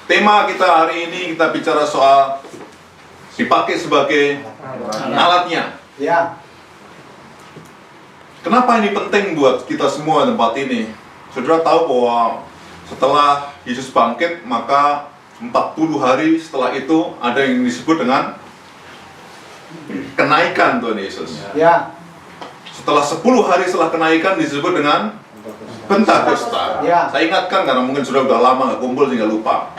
Tema kita hari ini kita bicara soal dipakai sebagai alatnya. Ya. Kenapa ini penting buat kita semua tempat ini? Saudara tahu bahwa setelah Yesus bangkit, maka 40 hari setelah itu ada yang disebut dengan kenaikan Tuhan Yesus. Ya. Setelah 10 hari setelah kenaikan disebut dengan Pentakosta. Ya. Saya ingatkan karena mungkin sudah lama nggak kumpul sehingga lupa.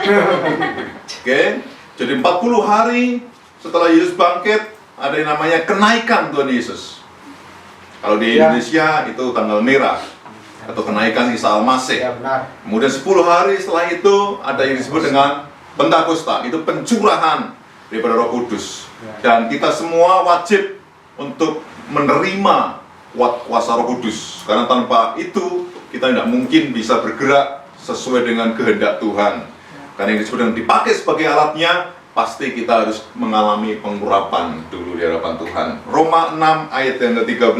Oke, jadi 40 hari setelah Yesus bangkit ada yang namanya kenaikan Tuhan Yesus. Kalau di Indonesia itu tanggal merah atau kenaikan Isa Al-Masih. Ya, benar. Kemudian 10 hari setelah itu ada yang disebut dengan Pentakosta. Itu pencurahan daripada Roh Kudus. Dan kita semua wajib untuk menerima kuasa Roh Kudus. Karena tanpa itu kita tidak mungkin bisa bergerak sesuai dengan kehendak Tuhan. Karena yang disebut dengan dipakai sebagai alatnya, pasti kita harus mengalami pengurapan dulu di hadapan Tuhan. Roma 6 ayat yang ke-13.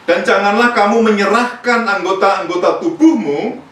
Dan janganlah kamu menyerahkan anggota-anggota tubuhmu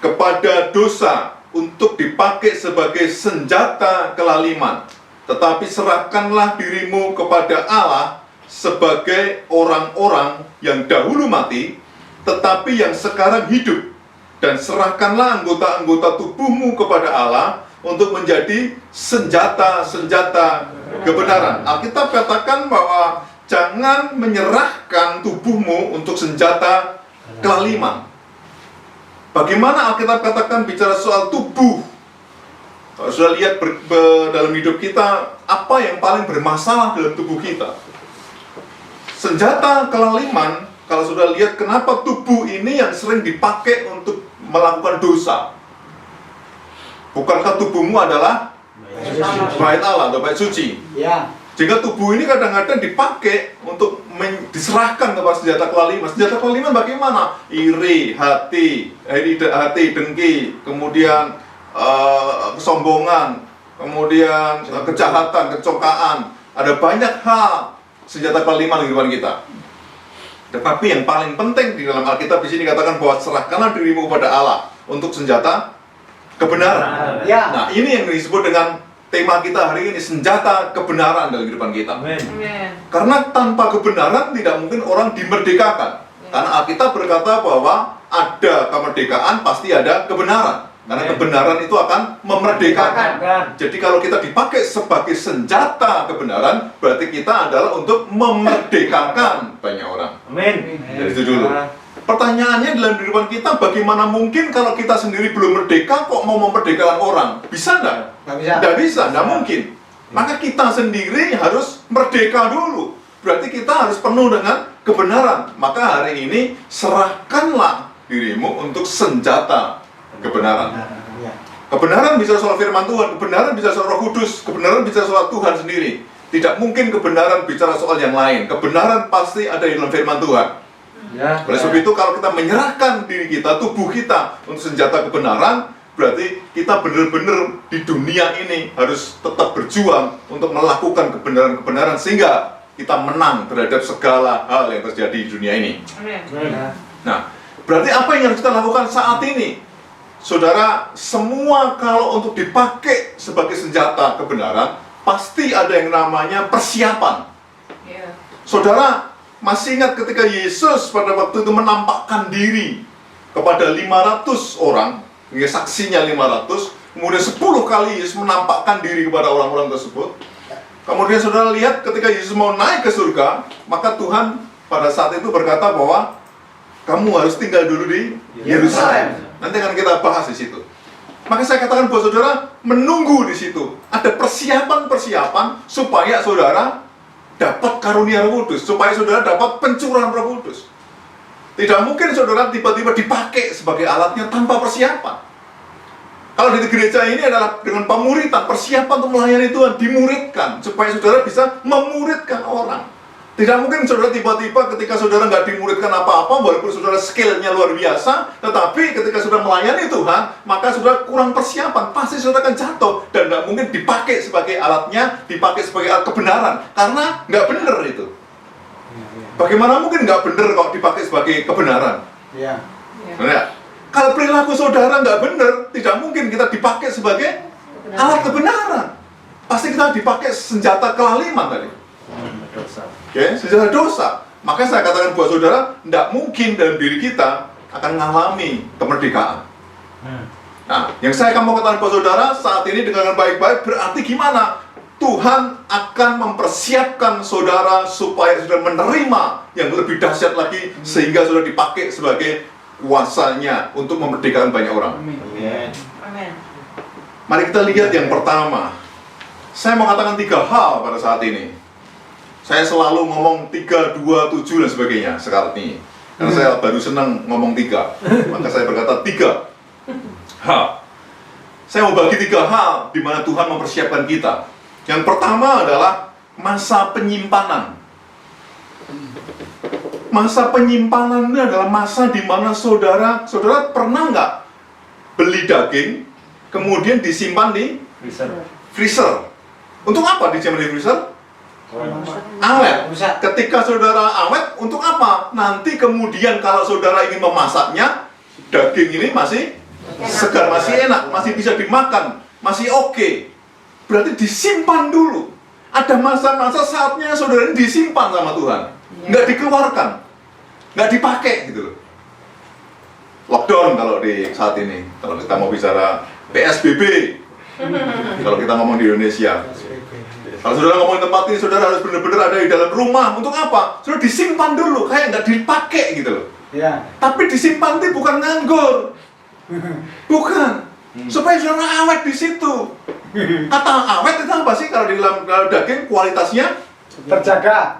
kepada dosa untuk dipakai sebagai senjata kelaliman, tetapi serahkanlah dirimu kepada Allah sebagai orang-orang yang dahulu mati, tetapi yang sekarang hidup, dan serahkanlah anggota-anggota tubuhmu kepada Allah untuk menjadi senjata-senjata kebenaran. Alkitab katakan bahwa jangan menyerahkan tubuhmu untuk senjata kelaliman. Bagaimana Alkitab katakan bicara soal tubuh? Kalau sudah lihat dalam hidup kita, apa yang paling bermasalah dalam tubuh kita? Senjata kelaliman, kalau sudah lihat kenapa tubuh ini yang sering dipakai untuk melakukan dosa. Bukankah tubuhmu adalah bait Allah atau bait suci? Ya. Jika tubuh ini kadang-kadang dipakai untuk diserahkan kepada senjata kelaliman. Senjata kelaliman bagaimana? Iri, hati, dengki, kemudian kesombongan, kemudian kejahatan, kecokaan. Ada banyak hal senjata kelaliman di depan kita. Tetapi yang paling penting di dalam Alkitab di sini katakan bahwa serahkanlah dirimu kepada Allah untuk senjata kebenaran. Ya. Nah, ini yang disebut dengan tema kita hari ini, senjata kebenaran dalam kehidupan kita. Amen. Karena tanpa kebenaran tidak mungkin orang dimerdekakan. Karena Alkitab berkata bahwa ada kemerdekaan pasti ada kebenaran. Karena kebenaran itu akan memerdekakan. Jadi kalau kita dipakai sebagai senjata kebenaran, berarti kita adalah untuk memerdekakan banyak orang. Amin. Jadi itu dulu. Pertanyaannya dalam kehidupan kita, bagaimana mungkin kalau kita sendiri belum merdeka kok mau memerdekakan orang? Bisa enggak? Nggak bisa. Nggak bisa, nggak mungkin. Maka kita sendiri harus merdeka dulu. Berarti kita harus penuh dengan kebenaran. Maka hari ini serahkanlah dirimu untuk senjata kebenaran. Ya. Kebenaran bisa soal firman Tuhan, kebenaran bisa soal Roh Kudus, kebenaran bisa soal Tuhan sendiri. Tidak mungkin kebenaran bicara soal yang lain. Kebenaran pasti ada di dalam firman Tuhan. Ya. Oleh sebab itu kalau kita menyerahkan diri kita, tubuh kita untuk senjata kebenaran, berarti kita benar-benar di dunia ini harus tetap berjuang untuk melakukan kebenaran-kebenaran sehingga kita menang terhadap segala hal yang terjadi di dunia ini. Nah, berarti apa yang harus kita lakukan saat ini? Saudara, semua kalau untuk dipakai sebagai senjata kebenaran, pasti ada yang namanya persiapan. Saudara, masih ingat ketika Yesus pada waktu itu menampakkan diri kepada 500 orang, saksinya 500, kemudian 10 kali Yesus menampakkan diri kepada orang-orang tersebut. Kemudian saudara lihat ketika Yesus mau naik ke surga, maka Tuhan pada saat itu berkata bahwa kamu harus tinggal dulu di Yerusalem. Nanti akan kita bahas di situ. Maka saya katakan buat saudara menunggu di situ. Ada persiapan-persiapan supaya saudara dapat karunia Roh Kudus, supaya saudara dapat pencurahan Roh Kudus. Tidak mungkin saudara tiba-tiba dipakai sebagai alatnya tanpa persiapan. Kalau di gereja ini adalah dengan pemuritan, persiapan untuk melayani Tuhan, dimuridkan supaya saudara bisa memuridkan orang. Tidak mungkin saudara tiba-tiba ketika saudara nggak dimuridkan apa-apa, walaupun saudara skillnya luar biasa, tetapi ketika saudara melayani Tuhan, maka saudara kurang persiapan, pasti saudara akan jatuh dan nggak mungkin dipakai sebagai alatnya, dipakai sebagai alat kebenaran, karena nggak benar itu. Bagaimana mungkin nggak benar kalau dipakai sebagai kebenaran? Ya. Benar? Kalau perilaku saudara nggak benar, tidak mungkin kita dipakai sebagai alat kebenaran. Pasti kita dipakai senjata kelaliman tadi. Oke, senjata dosa. Maka saya katakan buat saudara, tidak mungkin dalam diri kita akan mengalami kemerdekaan. Nah, yang saya akan mau katakan buat saudara saat ini dengan baik-baik berarti gimana? Tuhan akan mempersiapkan saudara supaya saudara menerima yang lebih dahsyat lagi sehingga saudara dipakai sebagai kuasanya untuk memerdekakan banyak orang. Amin. Mari kita lihat yang pertama. Saya mau katakan 3 hal pada saat ini. Saya selalu ngomong 3, 2, 7 dan sebagainya sekarang ini. Karena saya baru senang ngomong 3. Maka saya berkata 3 hal. Saya mau bagi 3 hal di mana Tuhan mempersiapkan kita. Yang pertama adalah masa penyimpanan. Masa penyimpanan ini adalah masa di mana saudara pernah nggak beli daging, kemudian disimpan di freezer. Untuk apa disimpan di freezer? Awet. Ketika saudara awet, untuk apa? Nanti kemudian kalau saudara ingin memasaknya, daging ini masih segar, masih enak, masih bisa dimakan, masih oke. Berarti disimpan dulu. Ada masa-masa saatnya saudara ini disimpan sama Tuhan, nggak dikeluarkan, nggak dipakai gitu loh. Lockdown kalau di saat ini, kalau kita mau bicara PSBB, kalau kita ngomong di Indonesia. Kalau saudara ngomong tempat ini, saudara harus benar-benar ada di dalam rumah. Untuk apa? Saudara disimpan dulu, kayak nggak dipakai gitu loh. Ya. Tapi disimpan itu bukan nganggur, bukan. Supaya saudara awet di situ. Kata awet itu apa sih? Kalau di dalam daging kualitasnya terjaga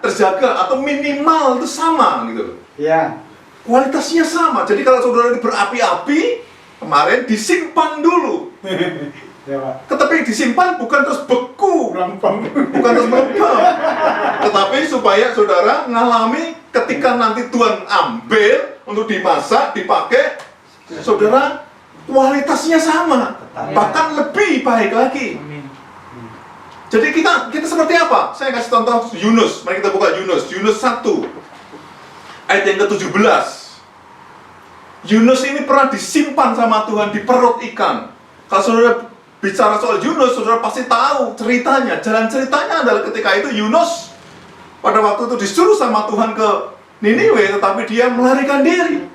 atau minimal itu sama gitu loh. Ya. Kualitasnya sama. Jadi kalau saudara ini berapi-api, kemarin disimpan dulu. Ya, Pak. Tetapi disimpan bukan terus beku, Melempem. bukan terus melempem. Tetapi supaya saudara ngalami ketika nanti Tuhan ambil untuk dimasak, dipakai, saudara kualitasnya sama, bahkan lebih baik lagi. Jadi kita seperti apa? Saya kasih contoh Yunus. Mari kita buka Yunus 1 ayat yang ke-17. Yunus ini pernah disimpan sama Tuhan di perut ikan. Kalau saudara bicara soal Yunus, saudara pasti tahu ceritanya. Jalan ceritanya adalah ketika itu Yunus pada waktu itu disuruh sama Tuhan ke Niniwe, tetapi dia melarikan diri.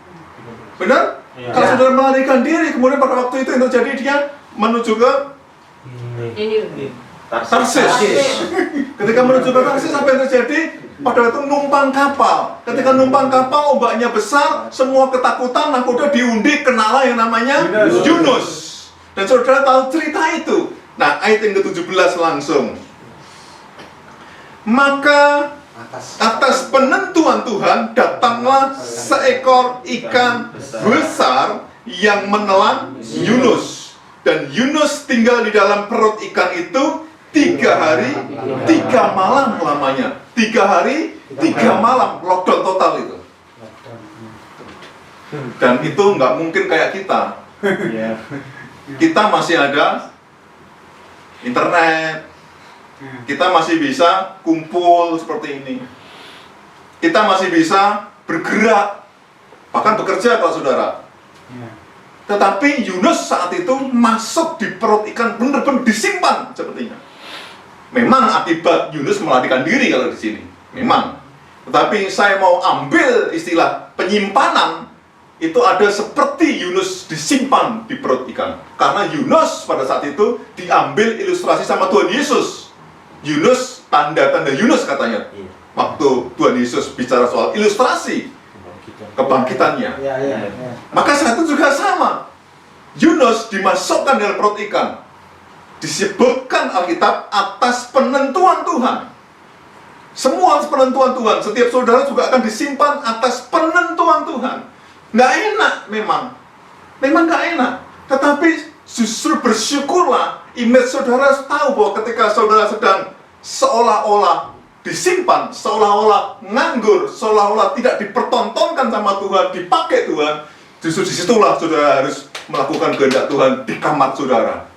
Benar? Ya. Kalau saudara melarikan diri, kemudian pada waktu itu yang terjadi dia menuju ke Ini. Tarsis. Ketika menuju ke Tarsis, apa yang terjadi? Pada waktu itu numpang kapal. Ketika numpang kapal, ombaknya besar, semua ketakutan, nakoda diundi, kenalah yang namanya Yunus. Dan saudara tahu cerita itu. Nah, ayat yang ke-17 langsung. Maka atas penentuan Tuhan datanglah seekor ikan besar yang menelan Yunus. Dan Yunus tinggal di dalam perut ikan itu 3 hari 3 malam lamanya. 3 hari 3 malam, lockdown total itu. Dan itu nggak mungkin kayak kita. Kita masih ada internet, kita masih bisa kumpul seperti ini, kita masih bisa bergerak, bahkan bekerja kalau saudara. Tetapi Yunus saat itu masuk di perut ikan, benar-benar disimpan sepertinya. Memang akibat Yunus melarikan diri kalau di sini, memang. Tetapi saya mau ambil istilah penyimpanan. Itu ada seperti Yunus disimpan di perut ikan. Karena Yunus pada saat itu diambil ilustrasi sama Tuhan Yesus. Yunus, tanda-tanda Yunus katanya. Waktu Tuhan Yesus bicara soal ilustrasi kebangkitannya. Maka saat itu juga sama. Yunus dimasukkan dalam perut ikan. Disebutkan Alkitab atas penentuan Tuhan. Semua atas penentuan Tuhan. Setiap saudara juga akan disimpan atas penentuan Tuhan. Nggak enak memang nggak enak, tetapi justru bersyukurlah. Image saudara tahu bahwa ketika saudara sedang seolah-olah disimpan, seolah-olah nganggur, seolah-olah tidak dipertontonkan sama Tuhan, dipakai Tuhan, justru disitulah saudara harus melakukan kehendak Tuhan di kamar saudara.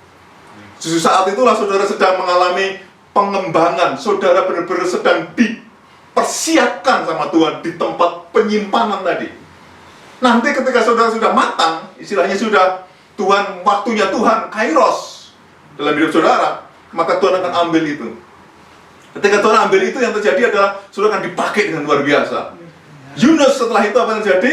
Justru saat itulah saudara sedang mengalami pengembangan, saudara benar-benar sedang dipersiapkan sama Tuhan di tempat penyimpanan tadi. Nanti ketika saudara sudah matang, istilahnya sudah Tuhan, waktunya Tuhan, kairos dalam hidup saudara, maka Tuhan akan ambil itu. Ketika Tuhan ambil itu, yang terjadi adalah saudara akan dipakai dengan luar biasa. Yunus setelah itu apa yang terjadi?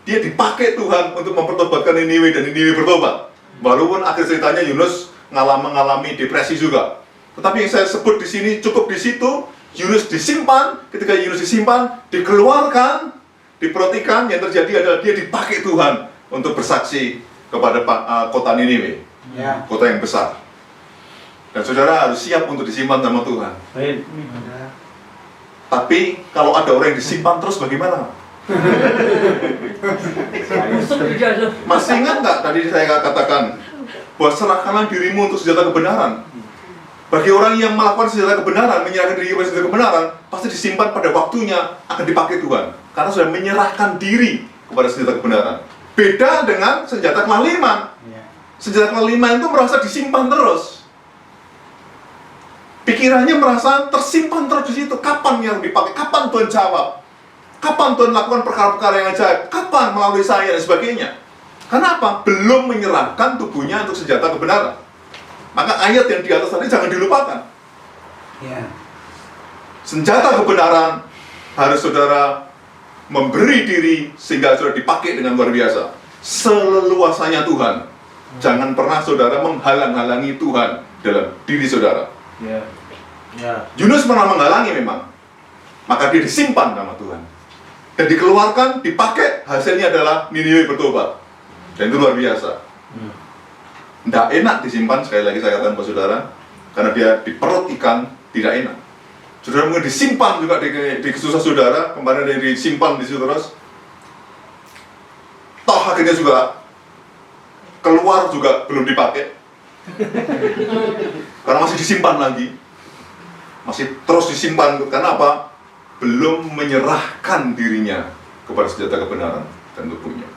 Dia dipakai Tuhan untuk mempertobatkan Niniwe dan Niniwe bertobat. Walaupun akhir ceritanya Yunus mengalami depresi juga. Tetapi yang saya sebut di sini cukup di situ. Yunus disimpan. Ketika Yunus disimpan, dikeluarkan, diperhatikan, yang terjadi adalah dia dipakai Tuhan untuk bersaksi kepada kota Niniwe, kota yang besar. Dan saudara harus siap untuk disimpan sama Tuhan. Tapi kalau ada orang yang disimpan terus bagaimana? Masih ingat nggak tadi saya katakan bahwa serahkanlah dirimu untuk senjata kebenaran. Bagi orang yang melakukan senjata kebenaran, menyerahkan diri kepada senjata kebenaran, pasti disimpan pada waktunya akan dipakai Tuhan. Karena sudah menyerahkan diri kepada senjata kebenaran. Beda dengan senjata kelaliman. Senjata kelaliman itu merasa disimpan terus. Pikirannya merasa tersimpan terus di situ. Kapan yang dipakai? Kapan Tuhan jawab? Kapan Tuhan lakukan perkara-perkara yang ajaib? Kapan melalui saya dan sebagainya? Kenapa? Belum menyerahkan tubuhnya untuk senjata kebenaran. Maka ayat yang di atas tadi jangan dilupakan. Senjata kebenaran harus saudara memberi diri sehingga saudara dipakai dengan luar biasa. Seleluasanya Tuhan. Jangan pernah saudara menghalang-halangi Tuhan dalam diri saudara. Yunus pernah menghalangi memang. Maka dia disimpan sama Tuhan. Dan dikeluarkan, dipakai, hasilnya adalah Niniwe bertobat. Dan itu luar biasa. Tidak enak disimpan, sekali lagi saya katakan kepada saudara, karena dia di perut ikan, tidak enak. Saudara mungkin disimpan juga di susah saudara, kemarin dia disimpan di situ terus. Toh akhirnya juga keluar juga belum dipakai. Karena masih disimpan lagi. Masih terus disimpan, karena apa? Belum menyerahkan dirinya kepada senjata kebenaran dan tubuhnya.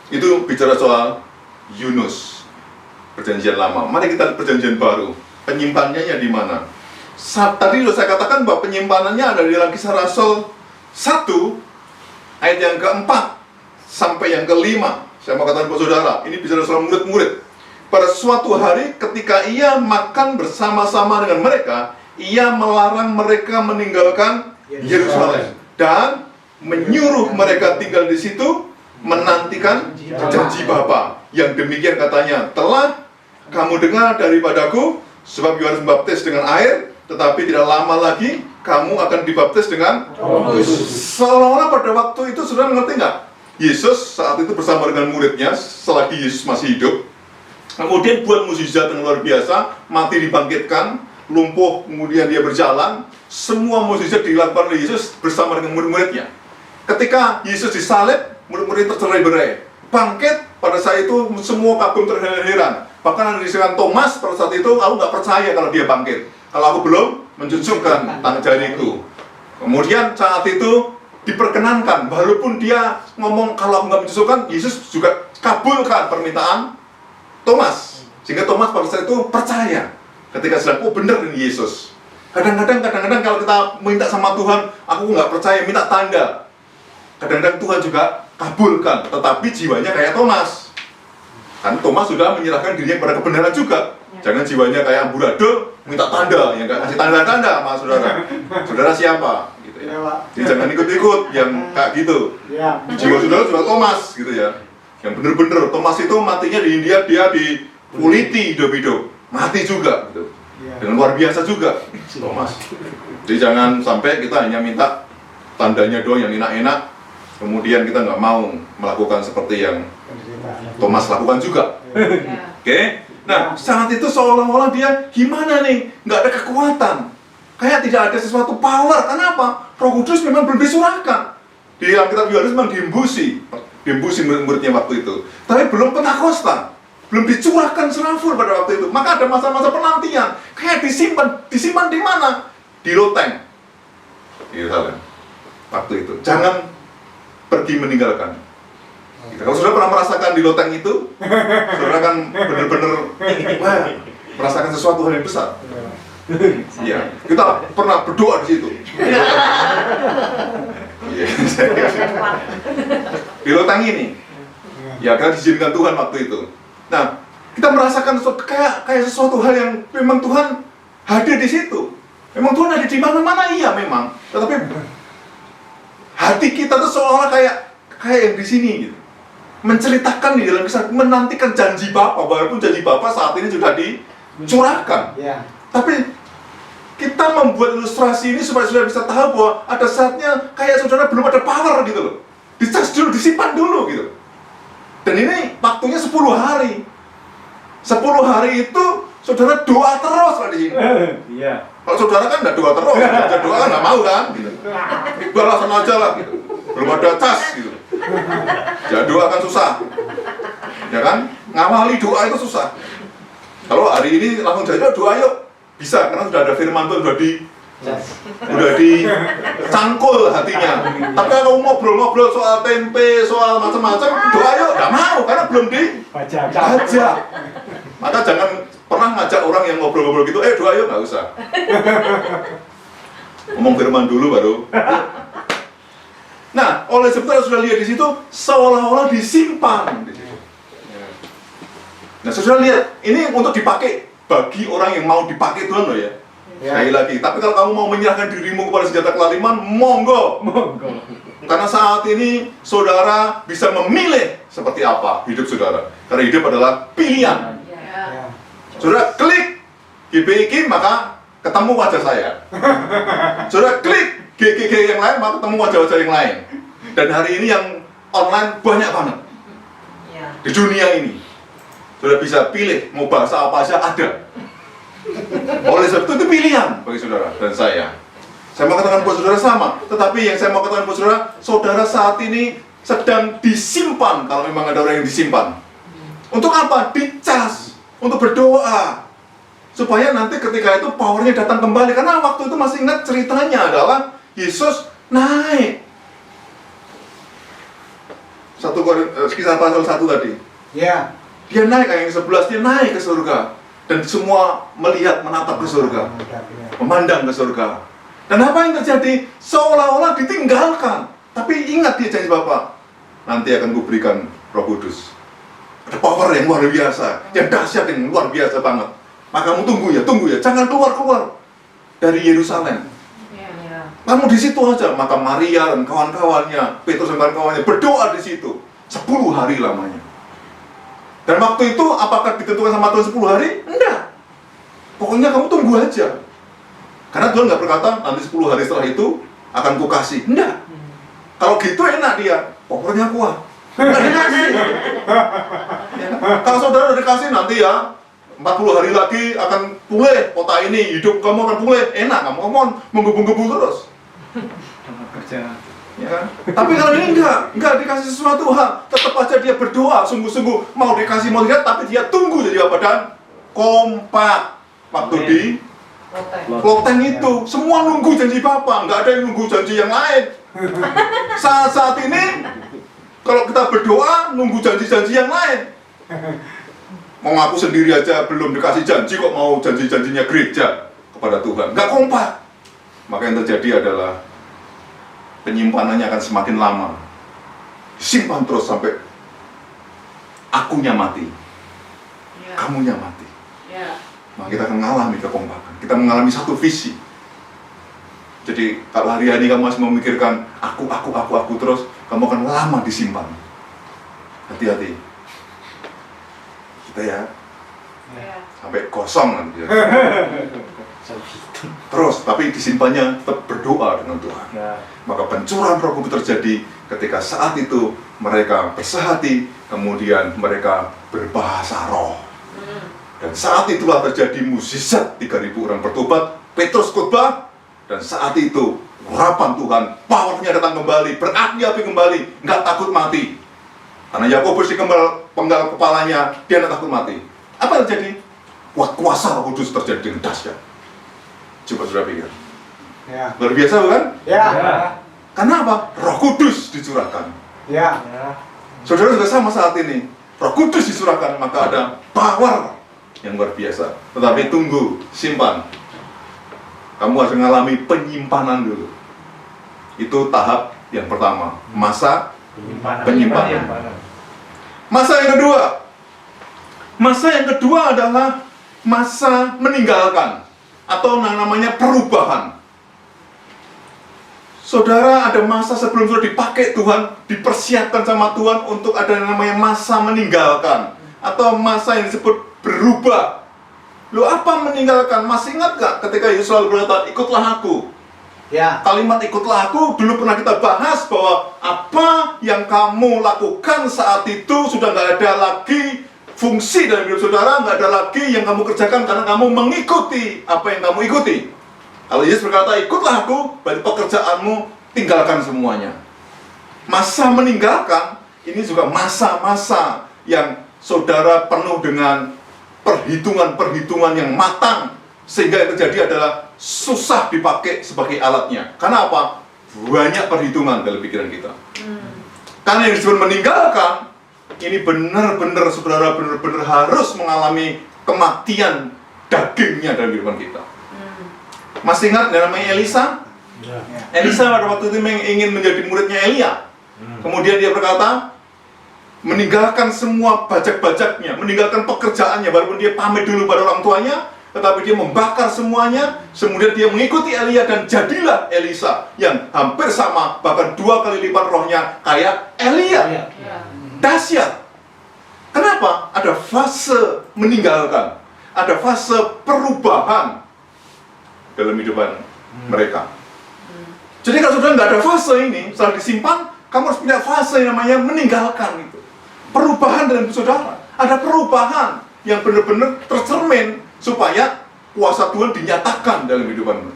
Itu bicara soal Yunus, perjanjian lama. Mari kita lihat perjanjian baru. Penyimpanannya di mana? Tadi sudah saya katakan bahwa penyimpanannya ada di dalam Kisah Rasul 1 ayat yang keempat sampai yang kelima. Saya mau katakan kepada saudara, ini bicara soal murid-murid. Pada suatu hari ketika ia makan bersama-sama dengan mereka, ia melarang mereka meninggalkan Yerusalem dan menyuruh mereka tinggal di situ menantikan janji Bapa. Yang demikian katanya, telah kamu dengar daripadaku, sebab Yohanes membaptis dengan air, tetapi tidak lama lagi kamu akan dibaptis dengan Roh Kudus. Seolah-olah pada waktu itu sudah mengerti nggak? Yesus saat itu bersama dengan muridnya, selagi Yesus masih hidup, kemudian buat mukjizat yang luar biasa, mati dibangkitkan, lumpuh kemudian dia berjalan. Semua mukjizat dilakukan oleh Yesus bersama dengan murid-muridnya. Ketika Yesus disalib, murid-murid tercerai-berai. Bangkit, pada saat itu semua kagum terheran-heran. Bahkan ada dikatakan Thomas pada saat itu, aku nggak percaya kalau dia bangkit, kalau aku belum mencucukkan tangan jariku. Kemudian saat itu diperkenankan, walaupun dia ngomong kalau aku nggak mencucukkan, Yesus juga kabulkan permintaan Thomas. Sehingga Thomas pada saat itu percaya ketika sedang, oh benar ini Yesus. Kadang-kadang kalau kita minta sama Tuhan, aku nggak percaya, minta tanda. Kadang-kadang Tuhan juga kabulkan, tetapi jiwanya kayak Thomas. Kan Thomas sudah menyerahkan dirinya kepada kebenaran juga. Jangan jiwanya kayak amburadul, minta tanda, yang nggak kasih tanda-tanda sama saudara. Saudara siapa? Gitu ya. Jadi jangan ikut-ikut yang kayak gitu. Jiwa saudara juga Thomas, gitu ya. Yang bener-bener, Thomas itu matinya di India, dia dikuliti hidup-hidup. Mati juga, gitu. Dengan luar biasa juga, Thomas. Jadi jangan sampai kita hanya minta tandanya doang yang enak-enak, kemudian kita nggak mau melakukan seperti yang Thomas lakukan juga. Oke? Nah, saat itu seolah-olah dia gimana nih? Nggak ada kekuatan. Kayak tidak ada sesuatu power. Kenapa? Roh Kudus memang belum disurahkan. Di dalam kitab Yohanes memang diembusi murid-muridnya waktu itu. Tapi belum Pentakosta. Belum dicurahkan serafur pada waktu itu. Maka ada masa-masa penantian. Kayak disimpan di mana? Di loteng. Di Yerusalem. Waktu itu. Jangan pergi meninggalkan. Gitu. Kalau sudah pernah merasakan di loteng itu, saudara kan benar-benar merasakan sesuatu hal yang besar. Iya, kita pernah berdoa di situ. Iya. Di loteng ini. Ya karena diizinkan Tuhan waktu itu. Nah, kita merasakan kayak sesuatu hal yang memang Tuhan hadir di situ. Memang Tuhan ada di mana-mana, iya memang. Tetapi hati kita tuh seolah-olah kayak yang di sini gitu. Menceritakan di dalam kisah, menantikan janji Bapa, walaupun janji Bapa saat ini sudah dicurahkan. Ya. Tapi kita membuat ilustrasi ini supaya saudara bisa tahu bahwa ada saatnya kayak saudara belum ada power gitu loh. Dicas dulu, disimpan dulu gitu. Dan ini waktunya 10 hari. 10 hari itu saudara doa terus lah di sini. Iya. Kalau saudara kan nggak doa terus, baca doa kan nggak mau kan, gitu. Iqbal langsung aja lah, gitu. Belum ada cas, gitu. Ya doa kan susah, ya kan? Ngawali doa itu susah. Kalau hari ini langsung jadi doa yuk, bisa karena sudah ada firman Tuhan, udah dicangkul hatinya. Tapi kalau ngobrol-ngobrol soal tempe, soal macam-macam, doa yuk, nggak mau karena belum dibaca. Maka jangan pernah ngajak orang yang ngobrol-ngobrol gitu, doa yuk, nggak usah. Ngomong firman dulu baru. Nah, oleh sebab itu sudah lihat di situ seolah-olah disimpan di situ. Nah, sudah lihat ini untuk dipakai bagi orang yang mau dipakai Tuhan loh ya. Sekali lagi, tapi kalau kamu mau menyerahkan dirimu kepada senjata kelaliman, monggo. Karena saat ini saudara bisa memilih seperti apa hidup saudara. Karena hidup adalah pilihan. Saudara klik GBIK maka ketemu wajah saya. Saudara klik GGG yang lain maka ketemu wajah-wajah yang lain. Dan hari ini yang online banyak banget di dunia ini. Saudara bisa pilih mau bahasa apa saja ada. Oleh sebab itu pilihan bagi saudara dan saya. Saya mau katakan buat saudara sama. Tetapi yang saya mau katakan buat saudara, saudara saat ini sedang disimpan. Kalau memang ada orang yang disimpan. Untuk apa? Dicas. Untuk berdoa. Supaya nanti ketika itu powernya datang kembali. Karena waktu itu masih ingat ceritanya adalah Yesus naik. Kisah pasal 1 tadi. Ya. Dia naik, ayat yang 11, dia naik ke surga. Dan semua melihat, menatap ke surga. Memandang ke surga. Dan apa yang terjadi? Seolah-olah ditinggalkan. Tapi ingat dia janji Bapa. Nanti akan kuberikan Roh Kudus. Ada power yang luar biasa. Yang dahsyat, yang luar biasa banget. Maka kamu tunggu ya. Jangan keluar dari Yerusalem. Kamu di situ aja. Maka Maria dan kawan-kawannya, Petrus dan kawan-kawannya berdoa di situ 10 hari lamanya. Dan waktu itu apakah ditentukan sama Tuhan 10 hari? Enggak. Pokoknya kamu tunggu aja. Karena Tuhan nggak berkata nanti 10 hari setelah itu akan kukasih. Enggak. Kalau gitu enak dia. Pokoknya kuat. Nggak dikasih. Ya. Kalau saudara udah dikasih nanti ya 40 hari lagi akan pulih kota ini, hidup kamu akan pulih. Enak, kamu menggebu-gebu terus. Ya kan? Tapi kalau ini enggak dikasih sesuatu hal, tetap aja dia berdoa sungguh-sungguh mau dikasih mau lihat, tapi dia tunggu jadi apa dan kompak waktu di loteng itu semua nunggu janji Bapa, nggak ada yang nunggu janji yang lain. Saat ini kalau kita berdoa nunggu janji-janji yang lain, mau ngaku sendiri aja belum dikasih janji kok mau janji-janjinya gereja kepada Tuhan, nggak kompak. Maka yang terjadi adalah penyimpanannya akan semakin lama, simpan terus sampai akunya mati, kamunya mati. Nah, kita akan mengalami kekompakan, kita mengalami satu visi. Jadi kalau hari-hari kamu masih memikirkan aku terus, kamu akan lama disimpan. Hati-hati, kita ya sampai kosong nanti. Ya. Terus, tapi disimpannya tetap berdoa dengan Tuhan. Maka pencurahan Roh Kudus terjadi ketika saat itu mereka bersehati, kemudian mereka berbahasa roh. Dan saat itulah terjadi mukjizat 3.000 orang bertobat, Petrus khotbah, dan saat itu urapan Tuhan, powernya datang kembali, berapi-api kembali, nggak takut mati. Karena Yakobus dipenggal kepalanya, dia nggak takut mati. Apa yang terjadi? Kuasa Roh Kudus terjadi dengan dahsyat. Coba sudah pikir. Ya. Luar biasa bukan? Ya. Karena apa? Roh Kudus dicurahkan. Ya. Saudara juga sama saat ini. Roh Kudus dicurahkan, maka ada power yang luar biasa. Tetapi tunggu, simpan. Kamu harus mengalami penyimpanan dulu. Itu tahap Yang pertama, masa Penyimpanan. penyimpanan. Masa yang kedua adalah masa meninggalkan atau namanya perubahan. Saudara, ada masa sebelum sudah dipakai Tuhan, dipersiapkan sama Tuhan untuk ada yang namanya masa meninggalkan atau masa yang disebut berubah. Loh, apa meninggalkan? Masih ingat gak ketika Yesus selalu berkata, ikutlah aku? Ya. Kalimat ikutlah aku dulu pernah kita bahas bahwa apa yang kamu lakukan saat itu sudah nggak ada lagi fungsi dalam hidup saudara, nggak ada lagi yang kamu kerjakan karena kamu mengikuti apa yang kamu ikuti. Kalau Yesus berkata ikutlah aku, berarti pekerjaanmu tinggalkan semuanya. Masa meninggalkan ini juga masa-masa yang saudara penuh dengan perhitungan-perhitungan yang matang, sehingga yang terjadi adalah susah dipakai sebagai alatnya. Karena apa? Banyak perhitungan dalam pikiran kita. Karena yang disebut meninggalkan, ini benar-benar saudara benar-benar harus mengalami kematian dagingnya dalam kehidupan kita. Masih ingat yang namanya Elisa? Ya. Elisa pada waktu itu ingin menjadi muridnya Elia. Kemudian dia berkata, meninggalkan semua bajak-bajaknya, meninggalkan pekerjaannya, walaupun dia pamit dulu pada orang tuanya, tetapi dia membakar semuanya, kemudian dia mengikuti Elia dan jadilah Elisa yang hampir sama, bahkan 2 kali lipat rohnya kayak Elia. Dahsyat. Kenapa? Ada fase meninggalkan, ada fase perubahan dalam hidupan mereka. Jadi kalau saudara nggak ada fase ini, setelah disimpan, kamu harus punya fase yang namanya meninggalkan itu. Perubahan dalam hidup saudara. Ada perubahan yang benar-benar tercermin supaya kuasa Tuhan dinyatakan dalam kehidupan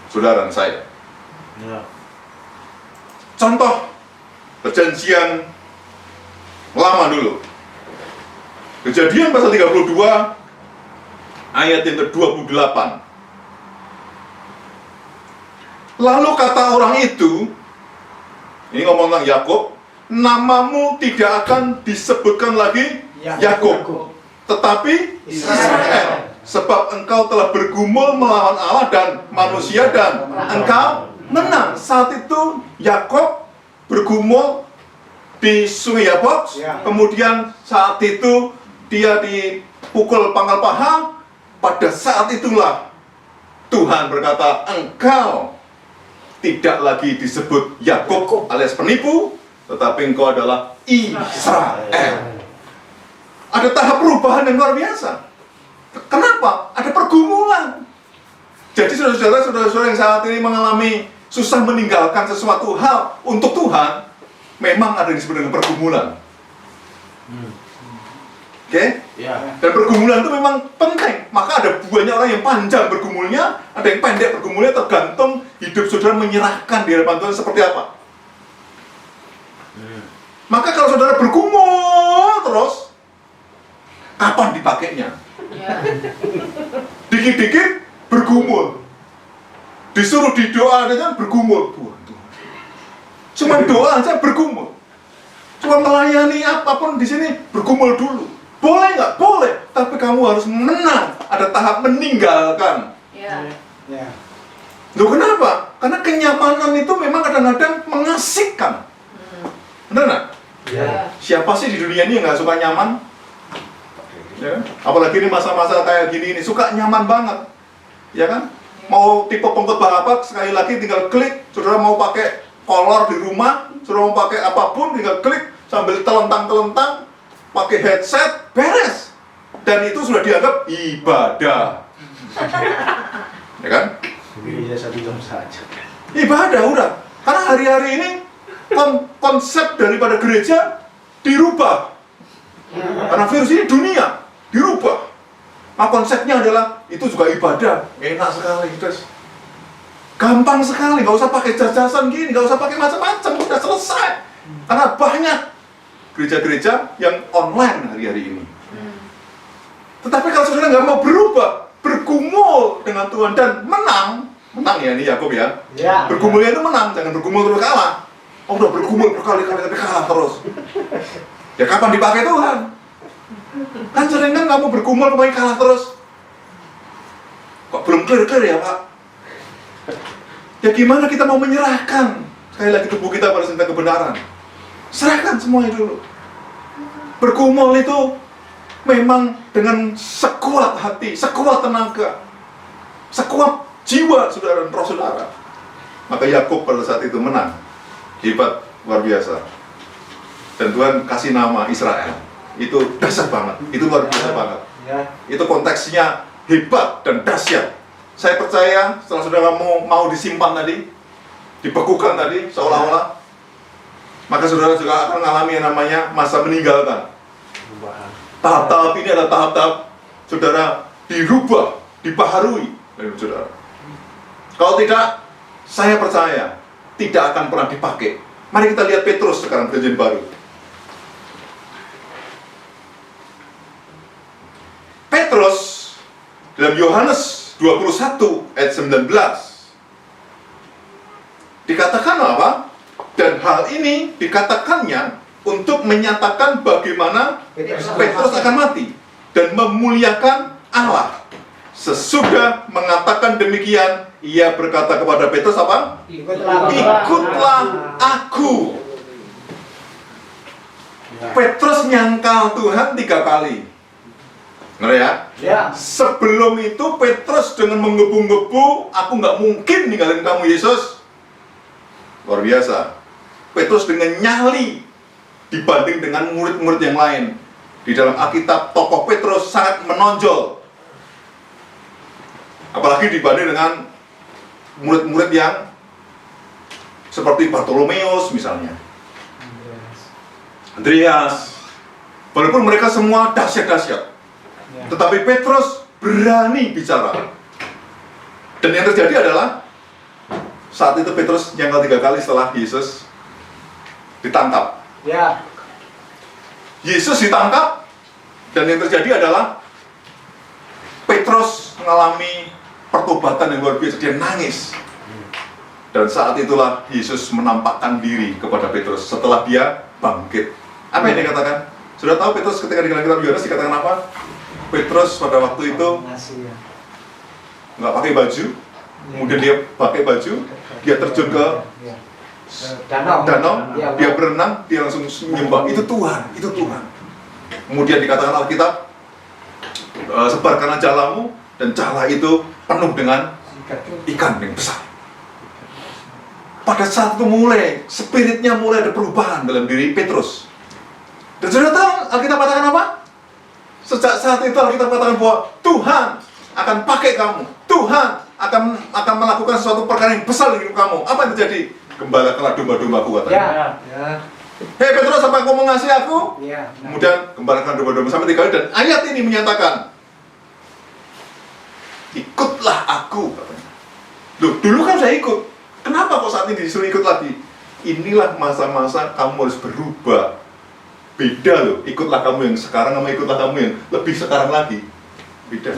saudara dan saya. Ya. Contoh perjanjian lama dulu. Kejadian pasal 32 ayat yang ke-28. Lalu kata orang itu, ini ngomong tentang Yakub, namamu tidak akan disebutkan lagi Yakub, tetapi Israel, sebab engkau telah bergumul melawan Allah dan manusia dan engkau menang. Saat itu Yakub bergumul di Sungai Yabok, kemudian saat itu dia dipukul pangkal paha. Pada saat itulah Tuhan berkata, engkau tidak lagi disebut Yakub alias penipu, tetapi engkau adalah Israel. Ada tahap perubahan yang luar biasa. Kenapa? Ada pergumulan. Jadi saudara-saudara yang saat ini mengalami susah meninggalkan sesuatu hal untuk Tuhan, memang ada yang disebut dengan pergumulan. Oke? Ya. Dan pergumulan itu memang penting. Maka ada banyak orang yang panjang bergumulnya, ada yang pendek bergumulnya, tergantung hidup saudara menyerahkan di hadapan Tuhan seperti apa. Maka kalau saudara bergumul terus, kapan dipakainya? Dikit-dikit bergumul, disuruh didoa aja bergumul. Cuma doa aja bergumul, cuma melayani apapun di sini bergumul dulu. Boleh nggak? Boleh, tapi kamu harus menang. Ada tahap meninggalkan. Ya. Loh, kenapa? Karena kenyamanan itu memang kadang-kadang mengasihkan. Benar nggak? Ya. Siapa sih di dunia ini yang nggak suka nyaman? Ya kan? Apalagi ini masa-masa kayak gini ini, suka nyaman banget. Ya kan? Mau tipe pengkhotbah apa, sekali lagi tinggal klik. Saudara mau pakai kolor di rumah, saudara mau pakai apapun, tinggal klik sambil telentang-telentang, pakai headset, beres. Dan itu sudah dianggap ibadah. Ya kan? Gereja 1 jam saja. Ibadah udah. Karena hari-hari ini konsep daripada gereja dirubah. Karena virus ini dunia dirubah. Nah, konsepnya adalah itu juga ibadah. Enak sekali, guys. Gampang sekali, nggak usah pakai jajasan gini, nggak usah pakai macam-macam, udah selesai. Karena banyak gereja-gereja yang online hari-hari ini. Tetapi kalau saudara nggak mau berubah, bergumul dengan Tuhan dan menang ya ini Yakub ya. Ya. Bergumulnya itu menang, jangan bergumul terus kalah. Oh, udah bergumul berkali-kali tapi kalah terus. Ya kapan dipakai Tuhan? Kan sering kan kamu bergumul kemudian kalah terus. Kok belum clear ya Pak? Ya gimana kita mau menyerahkan Sekali lagi tubuh kita pada cinta kebenaran. Serahkan semuanya dulu. Bergumul itu memang dengan sekuat hati, sekuat tenaga, sekuat jiwa saudara dan roh saudara. Maka Yakub pada saat itu menang. Hebat, luar biasa. Dan Tuhan kasih nama Israel. Itu dahsyat banget, itu luar biasa banget. Itu konteksnya hebat dan dahsyat. Saya percaya setelah saudara mau disimpan tadi, dibekukan tadi seolah-olah, maka saudara juga akan mengalami yang namanya masa meninggalkan. Tahap-tahap ini adalah tahap-tahap saudara dirubah, dibaharui oleh saudara. Kalau tidak, saya percaya tidak akan pernah dipakai. Mari kita lihat Petrus sekarang, perjanjian baru. Petrus dalam Yohanes 21 ayat 19 dikatakan apa? Dan hal ini dikatakannya untuk menyatakan bagaimana Petrus akan mati dan memuliakan Allah. Sesudah mengatakan demikian, ia berkata kepada Petrus apa? Ikutlah aku. Petrus nyangkal Tuhan 3 kali. Ngerti ya? Ya. Sebelum itu Petrus dengan menggebu-gebu, aku nggak mungkin ninggalin kamu Yesus. Luar biasa. Petrus dengan nyali dibanding dengan murid-murid yang lain. Di dalam Alkitab tokoh Petrus sangat menonjol. Apalagi dibanding dengan murid-murid yang seperti Bartolomeus misalnya, Andreas. Walaupun mereka semua dahsyat-dahsyat, tetapi Petrus berani bicara. Dan yang terjadi adalah saat itu Petrus nyangkal 3 kali setelah Yesus ditangkap. Ya. Yesus ditangkap, dan yang terjadi adalah Petrus mengalami pertobatan yang luar biasa. Dia nangis. Dan saat itulah Yesus menampakkan diri kepada Petrus setelah dia bangkit. Apa yang dikatakan? Sudah tahu Petrus ketika di dalam kitab Yohanes dikatakan apa? Petrus pada waktu itu nggak pakai baju, kemudian dia pakai baju, dia terjun ke danau, dia berenang, dia langsung menyembah. Itu Tuhan, itu Tuhan. Kemudian dikatakan Alkitab, sebarkanlah jalamu, dan jala itu penuh dengan ikan yang besar. Pada saat itu mulai, spiritnya mulai ada perubahan dalam diri Petrus. Dan sudah tahu Alkitab katakan apa? Sejak saat itu Alkitab katakan bahwa Tuhan akan pakai kamu. Tuhan akan melakukan sesuatu perkara yang besar di hidup kamu. Apa yang terjadi? Gembalakanlah domba-dombaku katanya. Hei Petrus, apa kau mengasihi aku? Kemudian gembalakan domba-domba sampai 3 kali, dan ayat ini menyatakan, ikutlah aku katanya. Loh, dulu kan saya ikut. Kenapa kok saat ini disuruh ikut lagi? Inilah masa-masa kamu harus berubah. Beda loh, ikutlah kamu yang sekarang sama ikutlah kamu yang lebih sekarang lagi. Beda.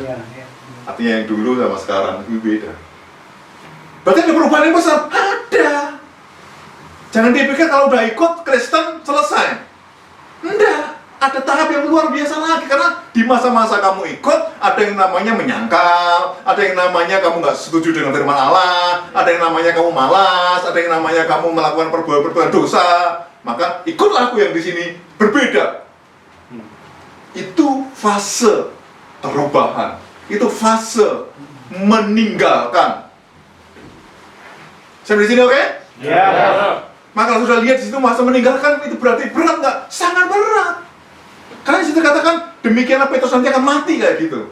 Artinya yang dulu sama sekarang itu beda. Berarti ada perubahan yang besar? Ada. Jangan dipikir kalau udah ikut Kristen selesai. Enggak, ada tahap yang luar biasa lagi. Karena di masa-masa kamu ikut, ada yang namanya menyangkal, ada yang namanya kamu nggak setuju dengan firman Allah, ada yang namanya kamu malas, ada yang namanya kamu melakukan perbuatan dosa. Maka ikutlah aku yang di sini, berbeda. Itu fase perubahan, itu fase meninggalkan. Sampai di sini oke? Ya. Maka kalau sudah lihat di situ masa meninggalkan, itu berarti berat nggak? Sangat berat. Karena di situ katakan demikianlah Petrus nanti akan mati kayak gitu.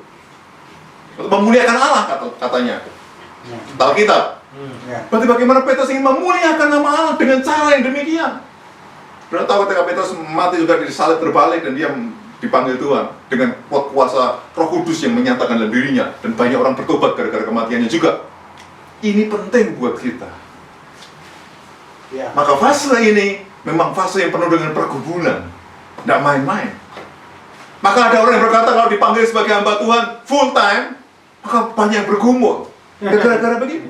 Untuk memuliakan Allah katanya. Alkitab. Berarti bagaimana Petrus ingin memuliakan nama Allah dengan cara yang demikian? Sudah tahu ketika Petrus mati juga disalib terbalik dan dia dipanggil Tuhan dengan kuasa Roh Kudus yang menyatakan dalam dirinya, dan banyak orang bertobat gara-gara kematiannya juga. Ini penting buat kita. Maka fase ini memang fase yang penuh dengan pergumulan, tidak main-main. Maka ada orang yang berkata kalau dipanggil sebagai hamba Tuhan full time, maka banyak yang bergumul. Gara-gara begini.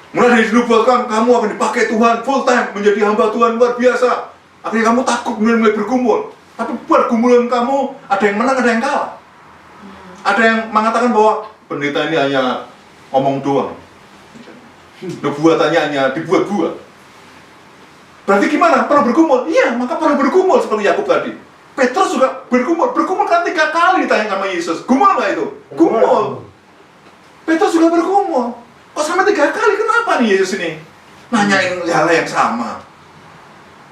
Mulai dinubuatkan kamu akan dipakai Tuhan full time menjadi hamba Tuhan luar biasa. Akhirnya kamu takut mulai bergumul. Tapi pergumulan kamu ada yang menang, ada yang kalah. Ada yang mengatakan bahwa pendeta ini hanya ngomong doang. Nubuatannya hanya dibuat-buat. Berarti gimana? Perlu bergumul? Iya, maka perlu bergumul seperti Yakub tadi. Petrus juga bergumul kan 3 kali ditanya sama Yesus. Gumul nggak itu? Gumul. Petrus juga bergumul. Kok sampai 3 kali? Kenapa nih Yesus ini nanyain hal yang sama?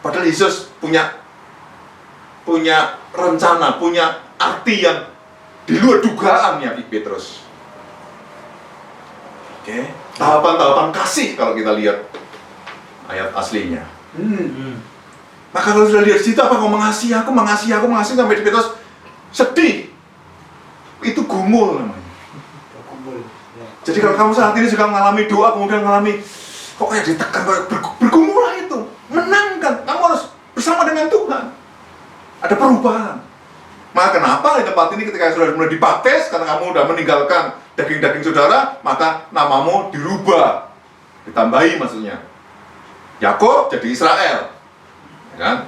Padahal Yesus punya rencana, punya arti yang di luar dugaan ya Petrus. Oke, tahapan-tahapan kasih kalau kita lihat ayat aslinya. Maka kalau sudah lihat situ, apa kau mengasihi aku sampai di Petrus sedih. Itu gumul namanya. Jadi kalau kamu saat ini juga mengalami doa, kemudian mengalami kok kayak ditekan, bergumul lah itu, menangkan. Kamu harus bersama dengan Tuhan. Ada perubahan. Maka kenapa di tempat ini ketika sudah mulai dibaptis, karena kamu sudah meninggalkan daging-daging saudara, maka namamu dirubah, ditambahi maksudnya. Yakub jadi Israel, ya kan?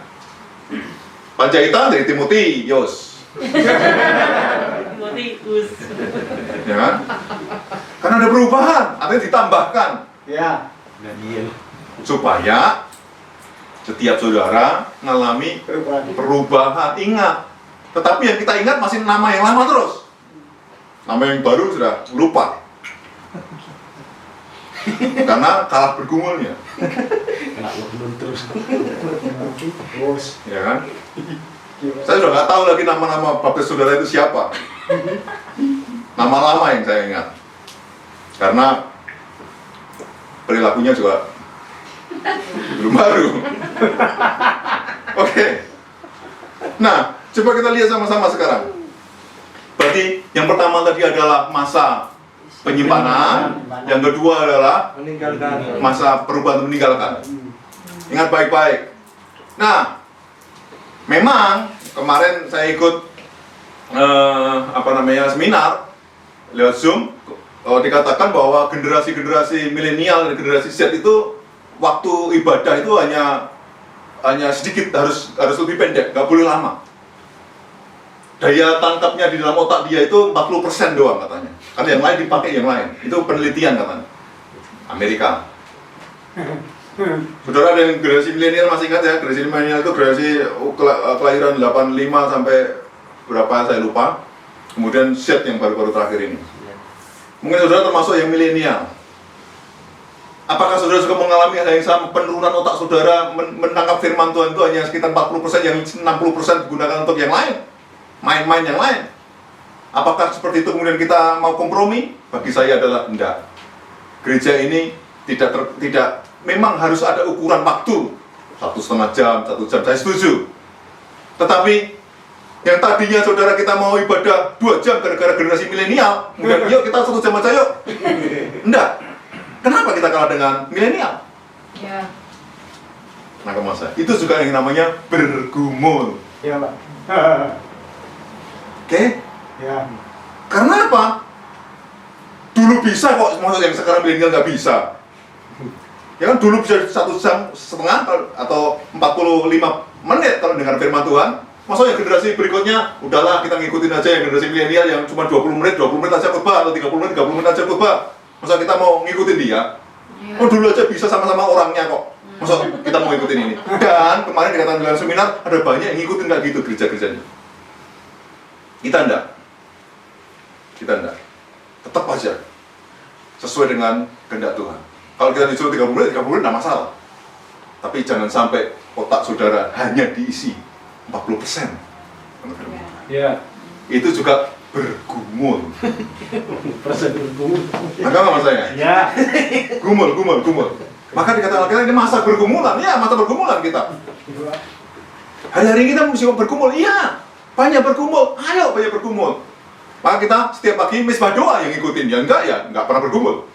Panjaitan dari Timotius, Timotius. ya kan? Karena ada perubahan, artinya ditambahkan. Ya. Daniel. Supaya setiap saudara mengalami perubahan. Ingat, tetapi yang kita ingat masih nama yang lama terus. Nama yang baru sudah lupa. Karena kalah bergumulnya. Kena lockdown terus. Ya kan? Saya sudah nggak tahu lagi nama-nama baptis saudara itu siapa. Nama lama yang saya ingat. Karena perilakunya juga belum baru. Oke. Nah, coba kita lihat sama-sama sekarang. Berarti yang pertama tadi adalah masa penyimpanan, yang kedua adalah Meninggalkan. masa perubahan meninggalkan. Ingat baik-baik. Nah, memang kemarin saya ikut seminar lewat Zoom. Dikatakan bahwa generasi milenial dan generasi Z itu waktu ibadah itu hanya sedikit, harus lebih pendek, nggak boleh lama. Daya tangkapnya di dalam otak dia itu 40% doang katanya. Karena yang lain dipakai yang lain. Itu penelitian katanya. Amerika. Saudara dan generasi milenial masih ingat ya, generasi milenial itu generasi kelahiran 85 sampai berapa saya lupa. Kemudian Z yang baru-baru terakhir ini. Mungkin saudara termasuk yang milenial. Apakah saudara juga mengalami hal yang sama, penurunan otak saudara menangkap firman Tuhan itu hanya sekitar 40%, yang 60% digunakan untuk yang lain? Main-main yang lain. Apakah seperti itu kemudian kita mau kompromi? Bagi saya adalah enggak. Gereja ini tidak memang harus ada ukuran waktu 1,5 jam, 1 jam, saya setuju. Tetapi yang tadinya saudara kita mau ibadah 2 jam gara-gara generasi milenial, kemudian yuk kita 1 jam aja yuk. Enggak. Kenapa kita kalah dengan milenial? Ya. Nah, masa itu juga yang namanya bergumul. Ya, Pak. Oke? Ya. Karena apa? Dulu bisa kok, maksud yang sekarang milenial nggak bisa. Ya kan dulu bisa 1,5 jam atau 45 menit kalau dengar firman Tuhan. Maksudnya generasi berikutnya, udahlah kita ngikutin aja yang generasi milenial yang cuma 20 menit aja khotbah, atau 30 menit aja khotbah. Masa kita mau ngikutin dia? Oh dulu aja bisa sama-sama orangnya kok. Masa kita mau ngikutin ini? Dan kemarin dikatakan dalam seminar, ada banyak yang ngikutin kayak gitu gereja-gerejanya. Kita enggak. Tetap aja sesuai dengan kehendak Tuhan. Kalau kita disuruh 30 menit enggak masalah. Tapi jangan sampai otak saudara hanya diisi 40%. Ya. Itu juga bergumul. Persen bergumul. Maka nggak saya? Ya. Gumul. Maka dikatakan kita ini masa bergumulan. Ya, masa bergumulan kita. Hari-hari kita mesti bergumul. Iya, banyak bergumul. Ayo banyak bergumul. Maka kita setiap pagi misbah doa yang ngikutin. Ya enggak pernah bergumul.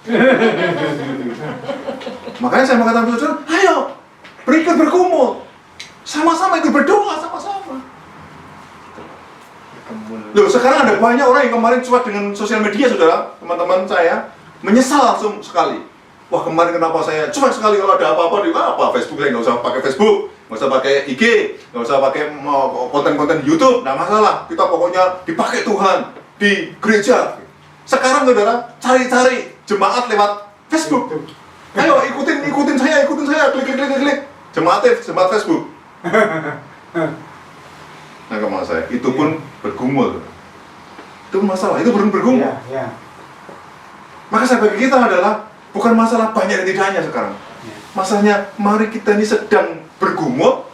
Makanya saya mengatakan kepada saudara, ayo berikut bergumul. Sama-sama ikut berdoa, sama-sama. Loh, sekarang ada banyak orang yang kemarin cuek dengan sosial media, saudara, teman-teman saya menyesal langsung sekali. Wah, kemarin kenapa saya cuek sekali kalau ada apa-apa di Facebook, saya nggak usah pakai Facebook, nggak usah pakai IG, nggak usah pakai konten-konten YouTube, nggak masalah. Kita pokoknya dipakai Tuhan di gereja. Sekarang saudara cari-cari jemaat lewat Facebook. Ayo ikutin saya, klik. Jemaat Facebook. Nah, kemana saya? Itu pun bergumul. Itu masalah, itu bergumul. Iya. Maka saya bagi kita adalah bukan masalah banyak dan tidaknya sekarang. Masalahnya, mari kita ini sedang bergumul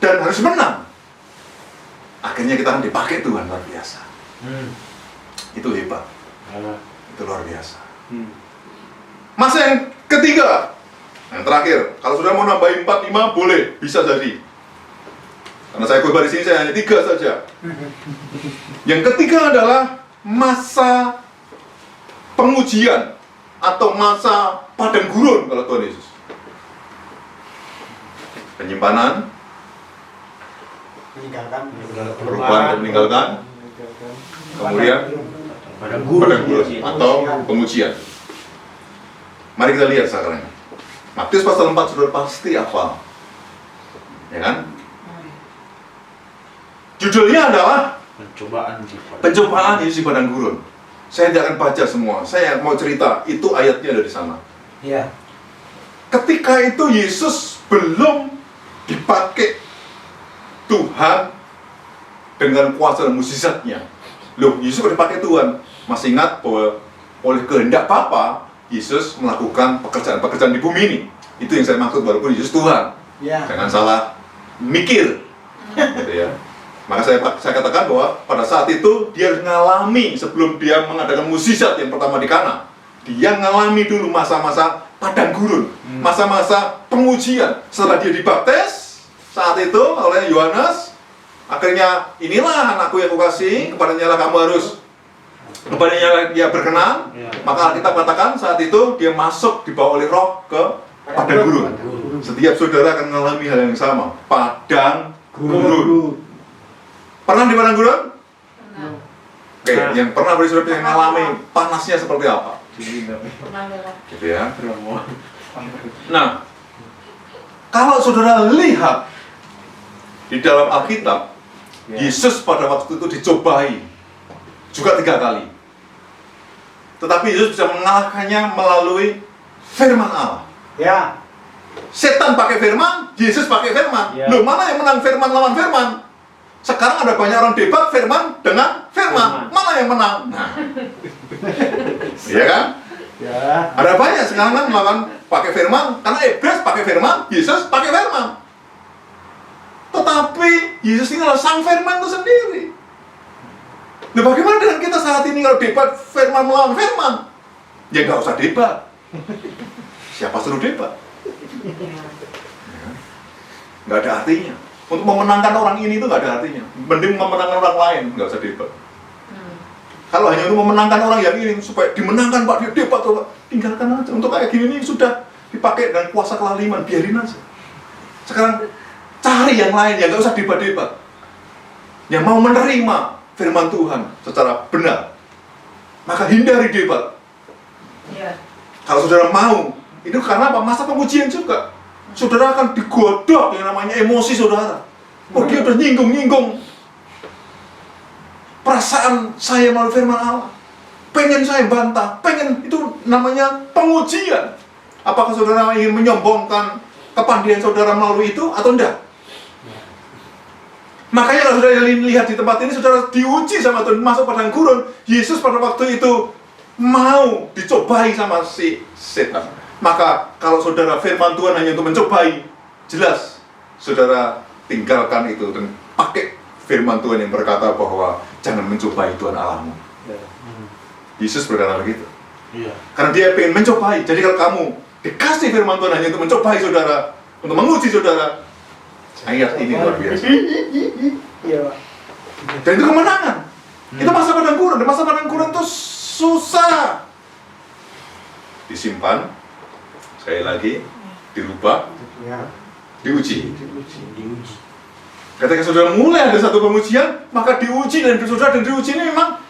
dan harus menang. Akhirnya kita akan dipakai Tuhan luar biasa. Itu hebat. Itu luar biasa. Masa yang ketiga, yang terakhir, kalau sudah mau nambahin 4, 5 boleh, bisa jadi. Karena saya khotbah di sini saya hanya 3 saja. Yang ketiga adalah masa pengujian atau masa padang gurun kalau Tuhan Yesus. Penyimpanan, perubahan dan meninggalkan, kemudian padang gurun atau pengujian. Mari kita lihat sekarang. Matius pasal 4 sudah pasti hafal. Ya kan? Judulnya adalah Pencobaan Yesus di padang gurun. Saya tidak akan baca semua. Saya mau cerita, itu ayatnya ada di sana. Iya. Ketika itu Yesus belum dipakai Tuhan dengan kuasa dan mukjizatnya. Loh, Yesus sudah dipakai Tuhan. Masih ingat bahwa oleh kehendak Bapa, Yesus melakukan pekerjaan-pekerjaan di bumi ini. Itu yang saya maksud, walaupun Yesus Tuhan. Ya. Jangan salah mikir. Gitu ya. Maka saya katakan bahwa pada saat itu dia harus ngalami sebelum dia mengadakan mukjizat yang pertama di Kana. Dia ngalami dulu masa-masa padang gurun, masa-masa pengujian. Setelah dia dibaptis saat itu oleh Yohanes, akhirnya inilah anakku yang kukasihi, kepadanya lah kamu harus, kepadanya dia berkenan. Maka kita katakan saat itu dia masuk dibawa oleh Roh ke padang gurun. Setiap saudara akan mengalami hal yang sama, padang gurun. Pernah di padang gurun? Pernah. Oke, yang pernah beri saudara yang mengalami panasnya seperti apa? Pernah lewat. Gitu ya. Nah, kalau saudara lihat di dalam Alkitab, Yesus pada waktu itu dicobai juga 3 kali. Tetapi Yesus bisa mengalahkannya melalui firman Allah. Ya. Setan pakai firman, Yesus pakai firman. Loh, mana yang menang firman lawan firman? Sekarang ada banyak orang debat firman dengan firman. Mana yang menang? Nah. Iya kan? Ya. Ada banyak sekarang kan melawan pakai firman, karena iblis pakai firman, Yesus pakai firman. Tetapi Yesus ini adalah sang firman itu sendiri. Nah, bagaimana dengan kita saat ini kalau debat firman melawan firman? Ya nggak usah debat. Siapa suruh debat? Nggak ada artinya. Untuk memenangkan orang ini itu nggak ada artinya. Mending memenangkan orang lain, nggak usah debat. Kalau hanya untuk memenangkan orang yang ini supaya dimenangkan Pak, dia debat, Pak, tinggalkan aja. Untuk kayak gini ini sudah dipakai dengan kuasa kelaliman, biarin aja. Sekarang cari yang lain, ya nggak usah debat-debat. Yang mau menerima firman Tuhan secara benar, maka hindari debat. Iya. Kalau saudara mau, itu karena apa? Masa pengujian juga. Saudara akan digodok yang namanya emosi saudara. Oh, dia udah nyinggung-nyinggung perasaan saya melalui firman Allah. Pengen saya bantah, pengen, itu namanya pengujian. Apakah saudara ingin menyombongkan kepandaian saudara melalui itu atau enggak? Makanya kalau saudara lihat di tempat ini, saudara diuji sama Tuhan, masuk padang gurun. Yesus pada waktu itu mau dicobai sama si setan. Maka kalau saudara firman Tuhan hanya untuk mencobai, jelas saudara tinggalkan itu dan pakai firman Tuhan yang berkata bahwa jangan mencobai Tuhan Allahmu. Yesus berkata begitu. Karena dia ingin mencobai. Jadi kalau kamu dikasih firman Tuhan hanya untuk mencobai saudara, untuk menguji saudara, ayat ini luar biasa. Dan itu kemenangan. Itu masa padang gurun. Dan masa padang gurun itu susah disimpan. Sekali lagi, dirubah, diuji. Ketika saudara mulai ada satu pengujian, maka diuji dan diuji ini memang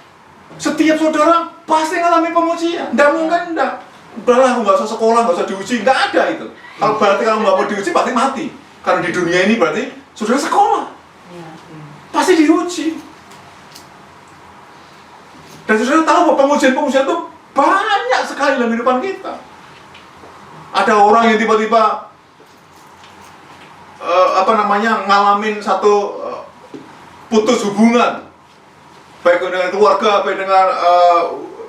setiap saudara pasti mengalami pengujian. Tidak mungkin, tidak. Udahlah, aku nggak usah sekolah, nggak usah diuji, nggak ada itu. Kalau berarti kalau nggak mau diuji, pasti mati. Karena di dunia ini berarti saudara sekolah, pasti diuji. Dan saudara tahu bahwa pengujian-pengujian itu banyak sekali dalam kehidupan kita. Ada orang yang tiba-tiba ngalamin satu putus hubungan, baik dengan keluarga, baik dengan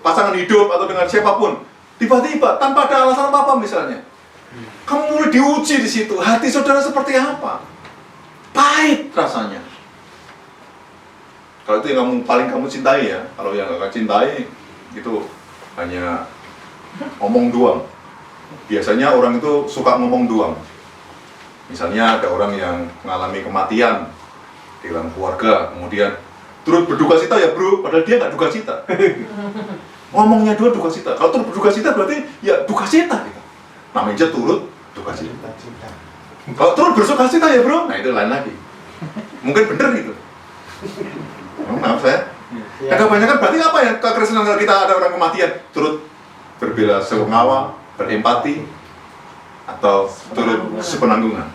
pasangan hidup atau dengan siapapun. Tiba-tiba tanpa ada alasan apa-apa misalnya, kamu mulai diuji di situ. Hati saudara seperti apa? Pahit rasanya. Kalau itu yang paling kamu cintai ya. Kalau yang gak cintai itu hanya ngomong doang. Biasanya orang itu suka ngomong doang. Misalnya ada orang yang mengalami kematian di dalam keluarga, kemudian turut berduka cita ya bro, padahal dia nggak duka cita. Ngomongnya doang duka cita. Kalau turut berduka cita berarti ya duka cita gitu. Namanya turut duka cita. Kalau turut bersuka cita ya bro, nah itu lain lagi. Mungkin bener gitu. Maaf saya. Ya. Kebanyakan berarti apa ya kekristenan kalau kita ada orang kematian? Turut berbela sungkawa, berempati, atau turut sepenanggungan.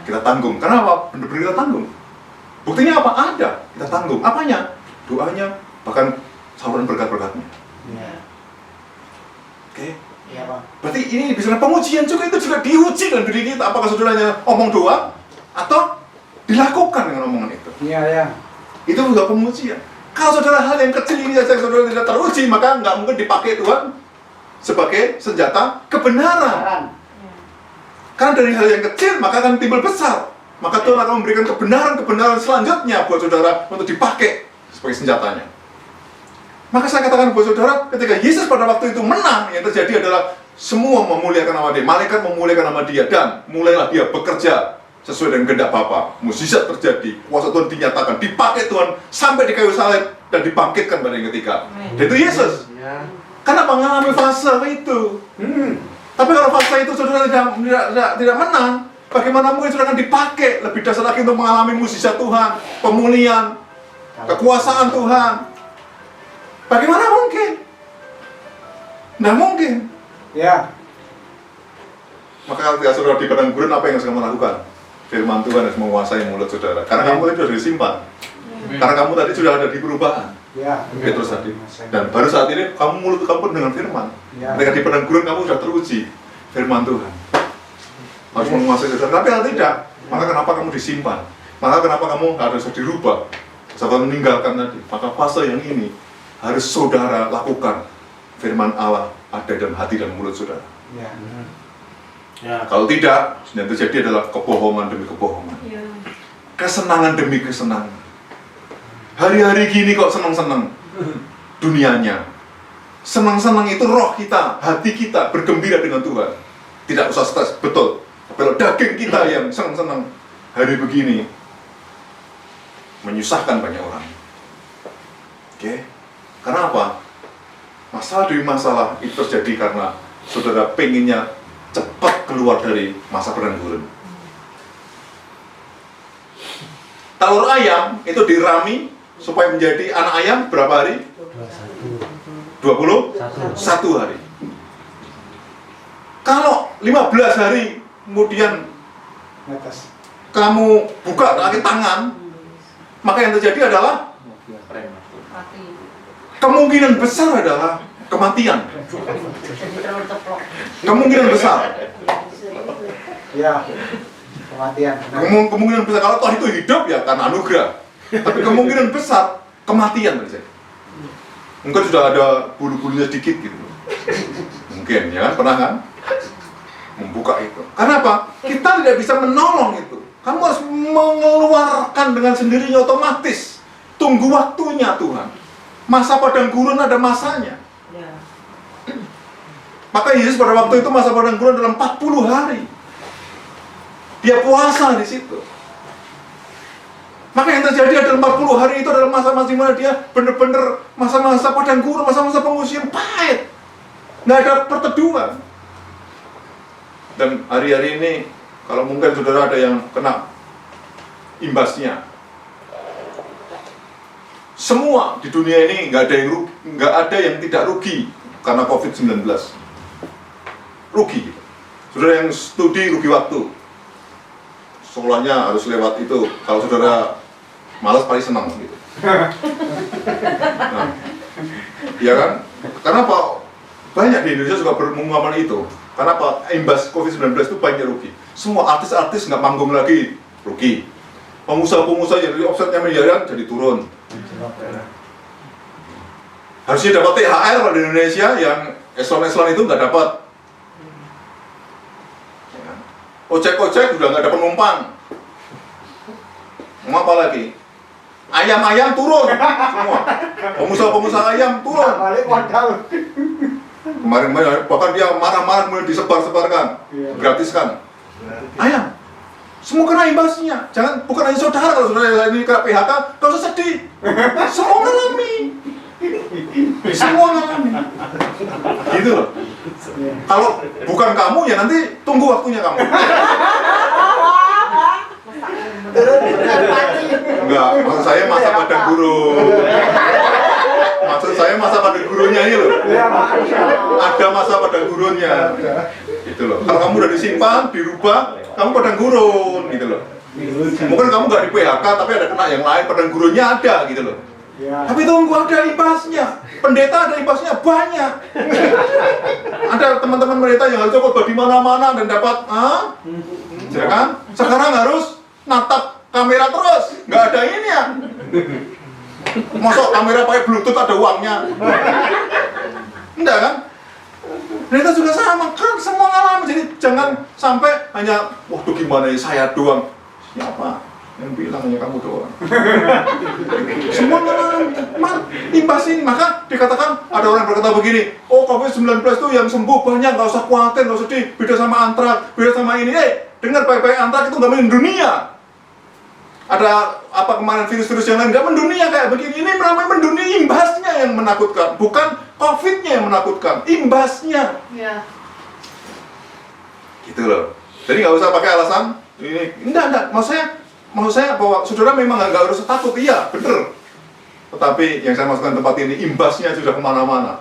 Kita tanggung. Karena apa? Benar-benar kita tanggung. Buktinya apa? Ada. Kita tanggung. Apanya? Doanya, bahkan saluran berkat-berkatnya. Ya. Oke? Iya, Pak. Berarti ini bisa pengujian juga, itu juga diuji dengan diri kita. Apakah saudaranya omong doang atau dilakukan dengan omongan itu? Iya, ya. Itu juga pengujian. Kalau saudara hal yang kecil ini saja saudara tidak teruji, maka nggak mungkin dipakai Tuhan sebagai senjata kebenaran. Karena dari hal yang kecil maka akan timbul besar. Maka Tuhan akan memberikan kebenaran-kebenaran selanjutnya buat saudara untuk dipakai sebagai senjatanya. Maka saya katakan buat saudara, ketika Yesus pada waktu itu menang, yang terjadi adalah semua memuliakan nama dia. Malaikat memuliakan nama dia, dan mulailah dia bekerja sesuai dengan kehendak Bapa. Mukjizat terjadi, kuasa Tuhan dinyatakan, dipakai Tuhan sampai di kayu salib dan dibangkitkan pada yang ketiga. Dan itu Yesus. Ya. Kenapa mengalami fase itu? Tapi kalau fase itu saudara tidak menang, bagaimana mungkin saudara akan dipakai lebih dasar lagi untuk mengalami mukjizat Tuhan, pemulihan, kekuasaan Tuhan? Bagaimana mungkin? Tidak mungkin. Ya. Maka ketika saudara di padang gurun, apa yang harus kamu lakukan? Firman Tuhan harus menguasai mulut saudara. Karena kamu tadi sudah disimpan. Karena kamu tadi sudah ada di perubahan. Ya. Petrus tadi. Dan baru saat ini kamu mulut kamu dengan firman. Ya. Ketika di padang gurun kamu sudah teruji firman Tuhan. Harus menguasai saudara. Tapi kalau tidak, maka kenapa kamu disimpan? Maka kenapa kamu harus dirubah? Saudara meninggalkan tadi. Maka fase yang ini harus saudara lakukan. Firman Allah ada dalam hati dan mulut saudara. Ya. Ya. Kalau tidak, yang terjadi adalah kebohongan demi kebohongan. Iya. Kesenangan demi kesenangan. Hari-hari gini kok senang-senang dunianya. Senang-senang itu roh kita, hati kita bergembira dengan Tuhan. Tidak usah stres, betul. Kalau daging kita yang senang-senang hari begini menyusahkan banyak orang. Oke? Karena apa? Masalah demi masalah itu terjadi karena saudara pengennya cepat keluar dari masa padang gurun. Telur ayam itu dirami supaya menjadi anak ayam berapa hari? 21 hari. Kalau 15 hari kemudian Atas. kamu buka lagi tangan, maka yang terjadi adalah Mati. kemungkinan besar adalah kematian. Jadi terlalu teplok. Kemungkinan besar. Ya. Kematian. Kemungkinan besar, kalau toh itu hidup ya karena anugerah. Tapi kemungkinan besar kematian terjadi. Mungkin sudah ada bulu-bulunya sedikit gitu. Mungkin ya kan, pernah kan? Membuka itu. Karena apa? Kita tidak bisa menolong itu. Kamu harus mengeluarkan dengan sendirinya otomatis. Tunggu waktunya Tuhan. Masa padang gurun ada masanya. Ya. Maka Yesus pada waktu itu masa padang gurun dalam 40 hari. Dia puasa di situ. Maka yang terjadi adalah 40 hari itu adalah masa-masa di mana dia benar-benar masa-masa padang gurun, masa-masa pengungsian pahit. Nggak ada perteduhan. Dan hari-hari ini, kalau mungkin saudara ada yang kena imbasnya, semua di dunia ini nggak ada yang tidak rugi karena COVID-19. Rugi. Saudara yang studi rugi waktu. Sekolahnya harus lewat itu. Kalau saudara malas paling senang gitu. Nah, iya kan? Karena apa? Banyak di Indonesia juga mengalami itu. Karena apa? Imbas COVID-19 itu banyak rugi. Semua artis-artis nggak manggung lagi, rugi. Pengusaha-pengusaha yang dari offsetnya miliaran jadi turun. Harusnya dapat THR kalau di Indonesia, yang eselon-eselon itu nggak dapat. Ojek-ojek udah nggak ada penumpang. Mau apa lagi? Ayam-ayam turun semua. Pengusaha-pengusaha ayam turun. Balik modal. Kemarin bahkan dia marah-marah mulai disebar-sebarkan, gratiskan. Ayam. Semua kena imbasnya. Jangan, bukan hanya saudara, kalau saudara ini kena PHK, gak usah sedih. Semua ngalami. Semua ngalami. Gitu loh. Kalau bukan kamu ya nanti tunggu waktunya kamu. Enggak, maksud saya masa padang gurun. Maksud saya masa padang gurunnya ini loh. Ada masa padang gurunnya. Gitu loh. Kalau kamu udah disimpan, dirubah, kamu padang gurun gitu loh. Mungkin kamu nggak di PHK tapi ada kena yang lain, padang gurunnya ada gitu loh. Tapi tunggu, ada imbasnya. Pendeta ada imbasnya banyak. Ada teman-teman pendeta yang harus khotbah di mana-mana dan dapat, ya kan? Sekarang harus natap kamera terus, nggak ada ini ya. Masuk kamera pakai bluetooth ada uangnya. Enggak kan? Pendeta juga sama, kan semua ngalamin. Jadi jangan sampai hanya, waduh gimana ya saya doang. Siapa yang bilang hanya kamu doang? Semua ngalamin. Imbas ini, maka dikatakan ada orang berkata begini, oh COVID-19 itu yang sembuh banyak, nggak usah khawatir, nggak usah sedih, beda sama antrak, beda sama ini. Dengar baik-baik, antrak itu nggak mendunia. Ada apa kemarin virus-virus yang lain nggak mendunia kayak begini. Ini ramai mendunia, imbasnya yang menakutkan, bukan COVID-nya yang menakutkan, imbasnya. Ya. Gitu loh. Jadi nggak usah pakai alasan ini. Enggak. Maksud saya bahwa saudara memang nggak harus takut, iya, bener. Tetapi yang saya maksudkan tempat ini, imbasnya sudah kemana-mana.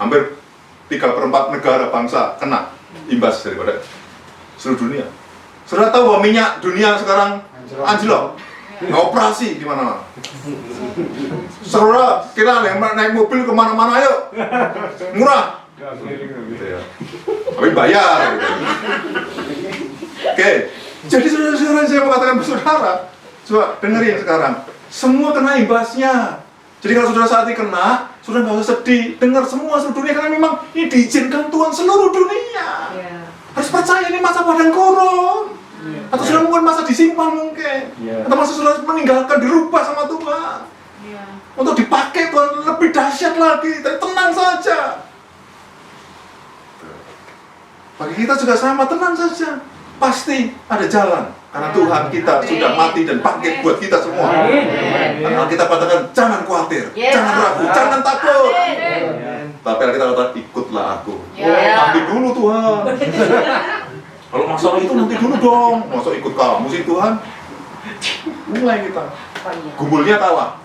Hampir 3/4 negara bangsa kena imbas daripada seluruh dunia. Saudara tahu bahwa minyak dunia sekarang anjlok, operasi di mana-mana. Saudara kira yang naik mobil kemana-mana, ayo, murah, gitu ya. Tapi bayar. Gitu. Oke, jadi saudara-saudara saya mau katakan saudara, coba dengerin sekarang, semua kena imbasnya. Jadi kalau saudara saat ini kena, saudara nggak usah sedih. Dengar semua seluruh dunia karena memang ini diizinkan Tuhan seluruh dunia. Harus percaya ini masa padang gurun. Atau sudah mungkin masa disimpan mungkin. Atau masa sudah meninggalkan, dirubah sama Tuhan. Untuk dipakai Tuhan lebih dahsyat lagi. Tapi tenang saja. Bagi kita juga sama, tenang saja. Pasti ada jalan. Karena Tuhan kita sudah mati dan bangkit buat kita semua. Karena kita katakan jangan khawatir, jangan ragu, jangan takut. Tapi kita katakan ikutlah aku. Nanti dulu Tuhan. Kalau masalah itu nanti dulu dong. Masa ikut kamu sih Tuhan? Mulai kita. Gumulnya kalah.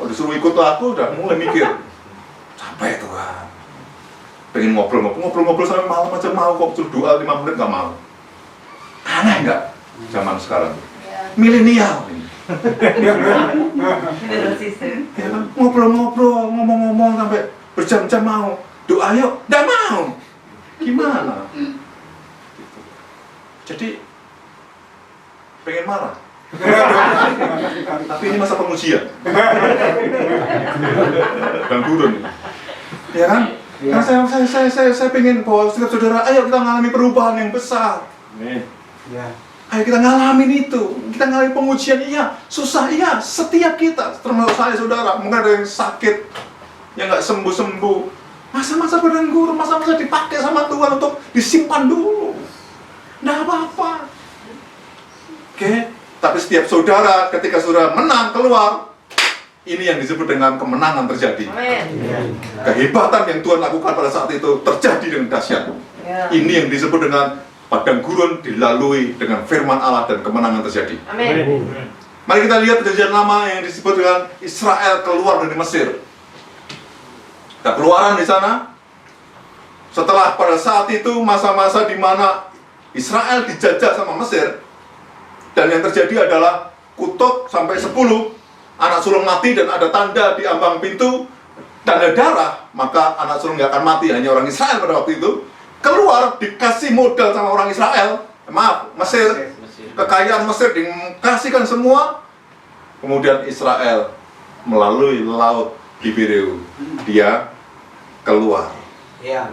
Kalau disuruh ikut aku udah mulai mikir. Sampai Tuhan. Pengen ngobrol sampai malam aja mau kok, suruh doa 5 menit nggak mau. Aneh nggak? Zaman sekarang. Milenial ini. Ngobrol-ngobrol, ngomong-ngomong sampai berjam-jam mau. Doa yuk, nggak mau. Gimana? Jadi pengen marah. Tapi ini masa pengujian. Dan gurun. Ya kan? Karena saya pengen bahwa setiap saudara, ayo kita mengalami perubahan yang besar. Ayo kita ngalamin itu, kita ngalamin pengujian, iya, susah, iya, setiap kita, termasuk saya saudara, mungkin ada yang sakit, yang nggak sembuh-sembuh. Masa-masa padang gurun, masa-masa dipakai sama Tuhan untuk disimpan dulu. Nggak apa-apa. Oke, tapi setiap saudara, ketika saudara menang, keluar, ini yang disebut dengan kemenangan terjadi. Amin. Kehebatan yang Tuhan lakukan pada saat itu terjadi dengan dahsyat. Ini yang disebut dengan padang gurun dilalui dengan firman Allah dan kemenangan terjadi. Amin. Mari kita lihat perjanjian lama yang disebut dengan Israel keluar dari Mesir. Nah, keluaran di sana. Setelah pada saat itu masa-masa di mana Israel dijajah sama Mesir, dan yang terjadi adalah kutub sampai 10 anak sulung mati dan ada tanda di ambang pintu tanda darah, maka anak sulung nggak akan mati, hanya orang Israel pada waktu itu. Keluar, dikasih modal sama orang Israel, maaf, Mesir, kekayaan Mesir dikasihkan semua. Kemudian Israel melalui laut Tibereu, dia keluar Ya.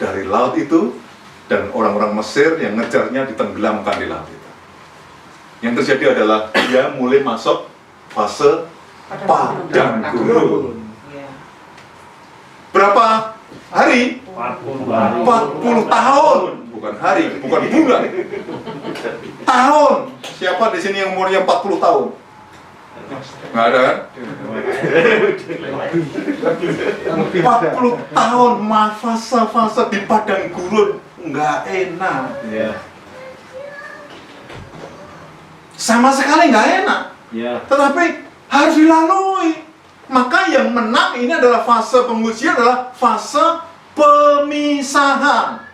dari laut itu, dan orang-orang Mesir yang ngejarnya ditenggelamkan di laut itu. Yang terjadi adalah dia mulai masuk fase padang gurun. Iya. Berapa hari? 40 tahun, bukan hari, bukan bulan. Tahun. Siapa di sini yang umurnya 40 tahun? Nggak ada kan? 40 tahun fase-fase di padang gurun nggak enak. Sama sekali nggak enak. Tetapi harus dilalui. Maka yang menang ini adalah fase pengujian, adalah fase pemisahan.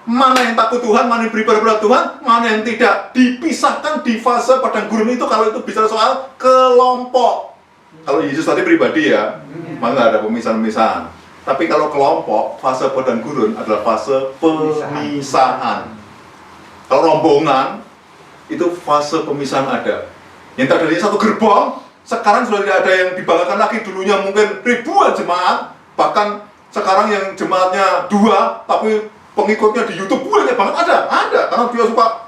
Mana yang takut Tuhan, mana yang beribadah kepada Tuhan, mana yang tidak. Dipisahkan di fase padang gurun itu kalau itu bicara soal kelompok. Kalau Yesus tadi pribadi ya, maka nggak ada pemisahan-pemisahan. Tapi kalau kelompok, fase padang gurun adalah fase pemisahan. Kalau rombongan, itu fase pemisahan ada. Yang tadinya satu gerbong, sekarang sudah tidak ada yang dibanggakan lagi. Dulunya mungkin ribuan jemaat, bahkan sekarang yang jemaatnya 2, tapi pengikutnya di YouTube banyak banget. Ada, karena dia suka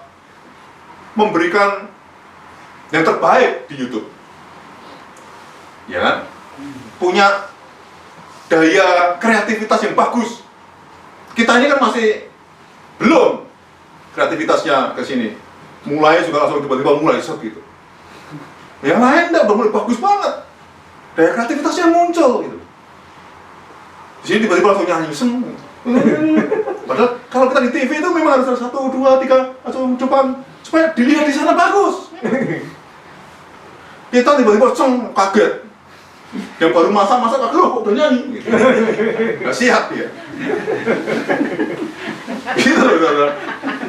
memberikan yang terbaik di YouTube. Ya kan? Punya daya kreativitas yang bagus. Kita ini kan masih belum kreativitasnya ke sini. Mulai juga langsung tiba-tiba mulai set gitu. Yang lain udah mulai bagus banget. Daya kreativitasnya muncul gitu. Di sini tiba-tiba langsung nyanyi seng. Padahal kalau kita di TV itu memang harus ada 1, 2, 3 langsung depan supaya dilihat di sana bagus. Kita tiba-tiba seng, kaget. Yang baru masak kaget, loh kok udah nyanyi gitu. Gak siap ya. Gitu loh.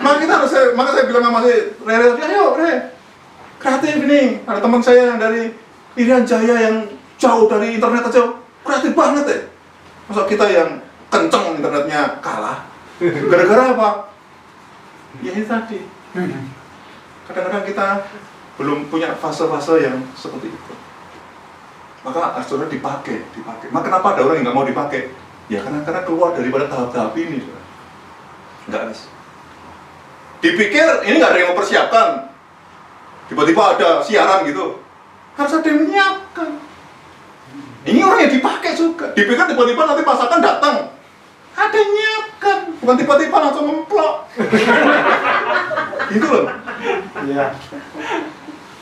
Maka saya bilang sama si Rere, ayo Rere, kreatif ini. Ada teman saya yang dari Irian Jaya yang jauh dari internet aja, kreatif banget ya. Masa kita yang kenceng internetnya kalah? Gara-gara apa? Ya ini tadi. Kadang-kadang kita belum punya fase-fase yang seperti itu. Maka saudara dipakai. Maka kenapa ada orang yang nggak mau dipakai? Ya karena keluar daripada tahap-tahap ini. Enggak guys. Dipikir ini nggak ada yang mempersiapkan. Tiba-tiba ada siaran gitu. Harus ada yang menyiapkan. Ini orang yang dipakai juga. Dipikir tiba-tiba nanti pasangan datang. Ada yang nyiapkan. Bukan tiba-tiba langsung memplok. Gitu loh. Iya.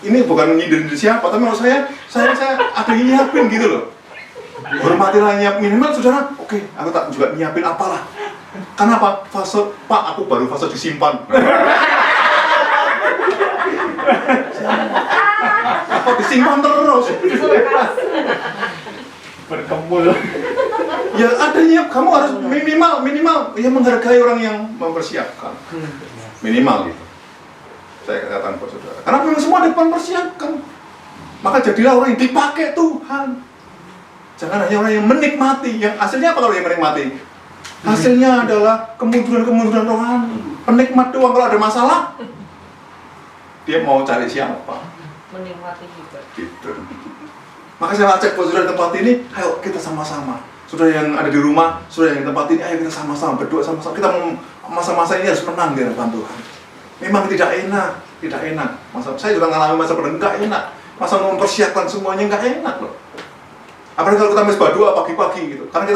Ini bukan nyindir siapa, tapi menurut saya ada yang nyiapin gitu loh. Hormatilah nyiap minimal saudara. Oke, aku tak juga nyiapin apalah. Karena apa? Fase, Pak, aku baru fase disimpan. Apa disimpan terus? Berkembul. Ya adanya kamu harus minimal ya menghargai orang yang mempersiapkan. Minimal gitu. Saya katakan buat saudara. Karena memang semua ada mempersiapkan. Maka jadilah orang yang dipakai Tuhan. Jangan hanya orang yang menikmati. Yang hasilnya apa kalau yang menikmati? Hasilnya adalah kemunduran rohani. Penikmat doang, kalau ada masalah dia mau cari siapa? Menikmati juga. Gitu. Maka saya ajak buat saudara di tempat ini, ayo kita sama-sama. Saudara yang ada di rumah, saudara yang di tempat ini, ayo kita sama-sama berdoa sama-sama. Kita mau masa-masa ini harus menang di hadapan Tuhan. Memang tidak enak. Saya juga mengalami masa benar nggak enak. Masa mau mempersiapkan semuanya nggak enak loh. Apalagi kalau kita mesbah doa pagi-pagi gitu. Karena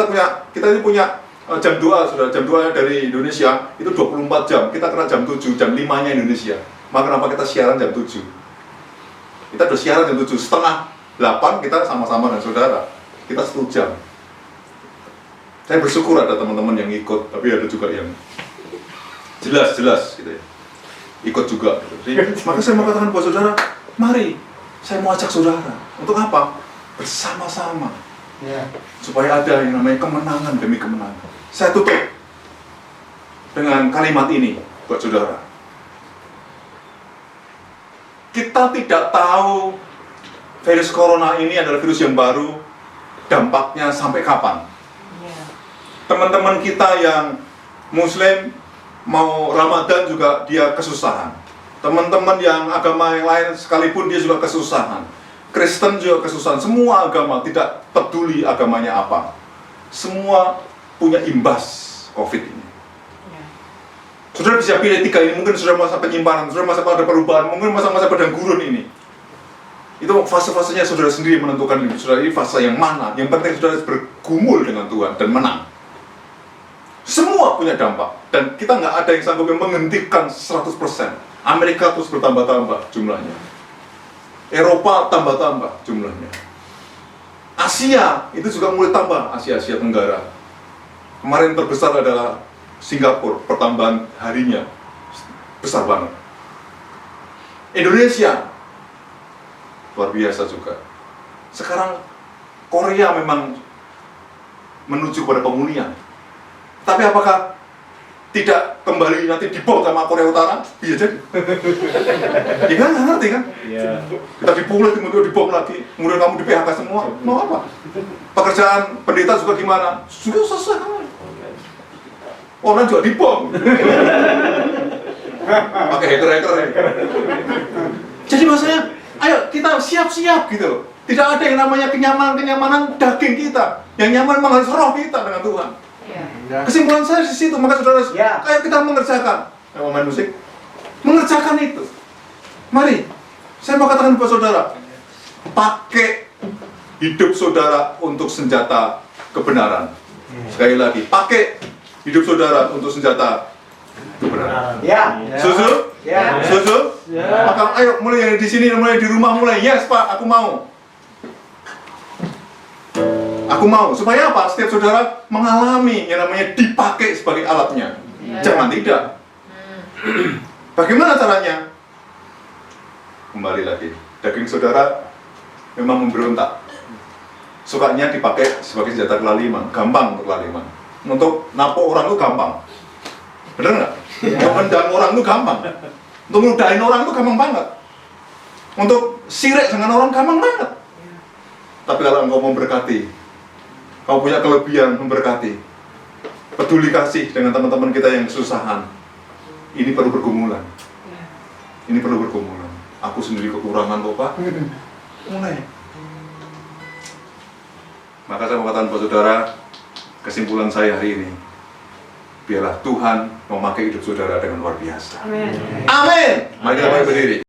kita ini punya jam doa, sudah jam doa dari Indonesia itu 24 jam. Kita kena jam 7, jam 5-nya Indonesia. Maka kenapa kita siaran jam 7? Kita udah siaran jam 7, setengah 8 kita sama-sama dengan saudara. Kita 1 jam. Saya bersyukur ada teman-teman yang ikut, tapi ada juga yang jelas gitu ya. Ikut juga gitu. Jadi, maka saya mau katakan buat saudara, mari saya mau ajak saudara. Untuk apa? Bersama-sama. Ya. Supaya ada yang namanya kemenangan demi kemenangan. Saya tutup dengan kalimat ini buat saudara. Kita tidak tahu virus corona ini adalah virus yang baru. dampaknya sampai kapan. Iya. Teman-teman kita yang Muslim mau Ramadan juga dia kesusahan. Teman-teman yang agama yang lain sekalipun dia juga kesusahan. Kristen juga kesusahan. Semua agama, tidak peduli agamanya apa, semua punya imbas COVID ini. Iya. Saudara bisa pilih 3 ini, mungkin sudah masa penyimpanan, sudah masa pada perubahan, mungkin masa-masa padang gurun ini. Itu fase-fasenya saudara sendiri menentukan ini. Saudara ini fase yang mana? Yang penting saudara bergumul dengan Tuhan dan menang. Semua punya dampak, dan kita nggak ada yang sanggup yang menghentikan 100%. Amerika terus bertambah-tambah jumlahnya, Eropa tambah-tambah jumlahnya, Asia itu juga mulai tambah, Asia Tenggara. Kemarin terbesar adalah Singapura, pertambahan harinya besar banget. Indonesia luar biasa juga. Sekarang Korea memang menuju pada pemulihan. Tapi apakah tidak kembali nanti dibom sama Korea Utara? Bisa jadi. Ya kan, nggak ngerti kan? Iya. Kita dipulih, kemudian dibom lagi, kemudian kamu di PHK semua. Mau apa? Pekerjaan pendeta juga gimana? Sudah selesai kan? Orang juga dibom. Pakai hacker. Jadi maksudnya, ayo kita siap-siap gitu loh. Tidak ada yang namanya kenyamanan daging kita. Yang nyaman memang harus roh kita dengan Tuhan. Iya. Kesimpulan saya di situ, maka saudara, Ya. ayo kita mengerjakan. Mau main musik? Mengerjakan itu. Mari, saya mau katakan kepada saudara, pakai hidup saudara untuk senjata kebenaran. Sekali lagi, pakai hidup saudara untuk senjata kebenaran. Ya. Setuju? Ya. Setuju? Ya. Maka ayo mulai di sini, mulai di rumah, mulai. Yes Pak, aku mau. Aku mau. Supaya apa? Setiap saudara mengalami yang namanya dipakai sebagai alatnya. Ya. Jangan tidak. Bagaimana caranya? Kembali lagi, daging saudara memang memberontak. Sukanya dipakai sebagai senjata kelaliman, gampang untuk kelaliman. Untuk napok orang itu gampang. Bener nggak? Untuk mendang orang itu gampang. Untuk ngeludahin orang itu gampang banget. Untuk sirik dengan orang gampang banget. Tapi kalau engkau memberkati, kau punya kelebihan memberkati, peduli kasih dengan teman-teman kita yang kesusahan, ini perlu pergumulan. Ini perlu pergumulan. Aku sendiri kekurangan kok Pak. Mulai. Maka saya mau katakan buat saudara, kesimpulan saya hari ini, biarlah Tuhan memakai hidup saudara dengan luar biasa. Amin. Amin. Mari kita berdiri.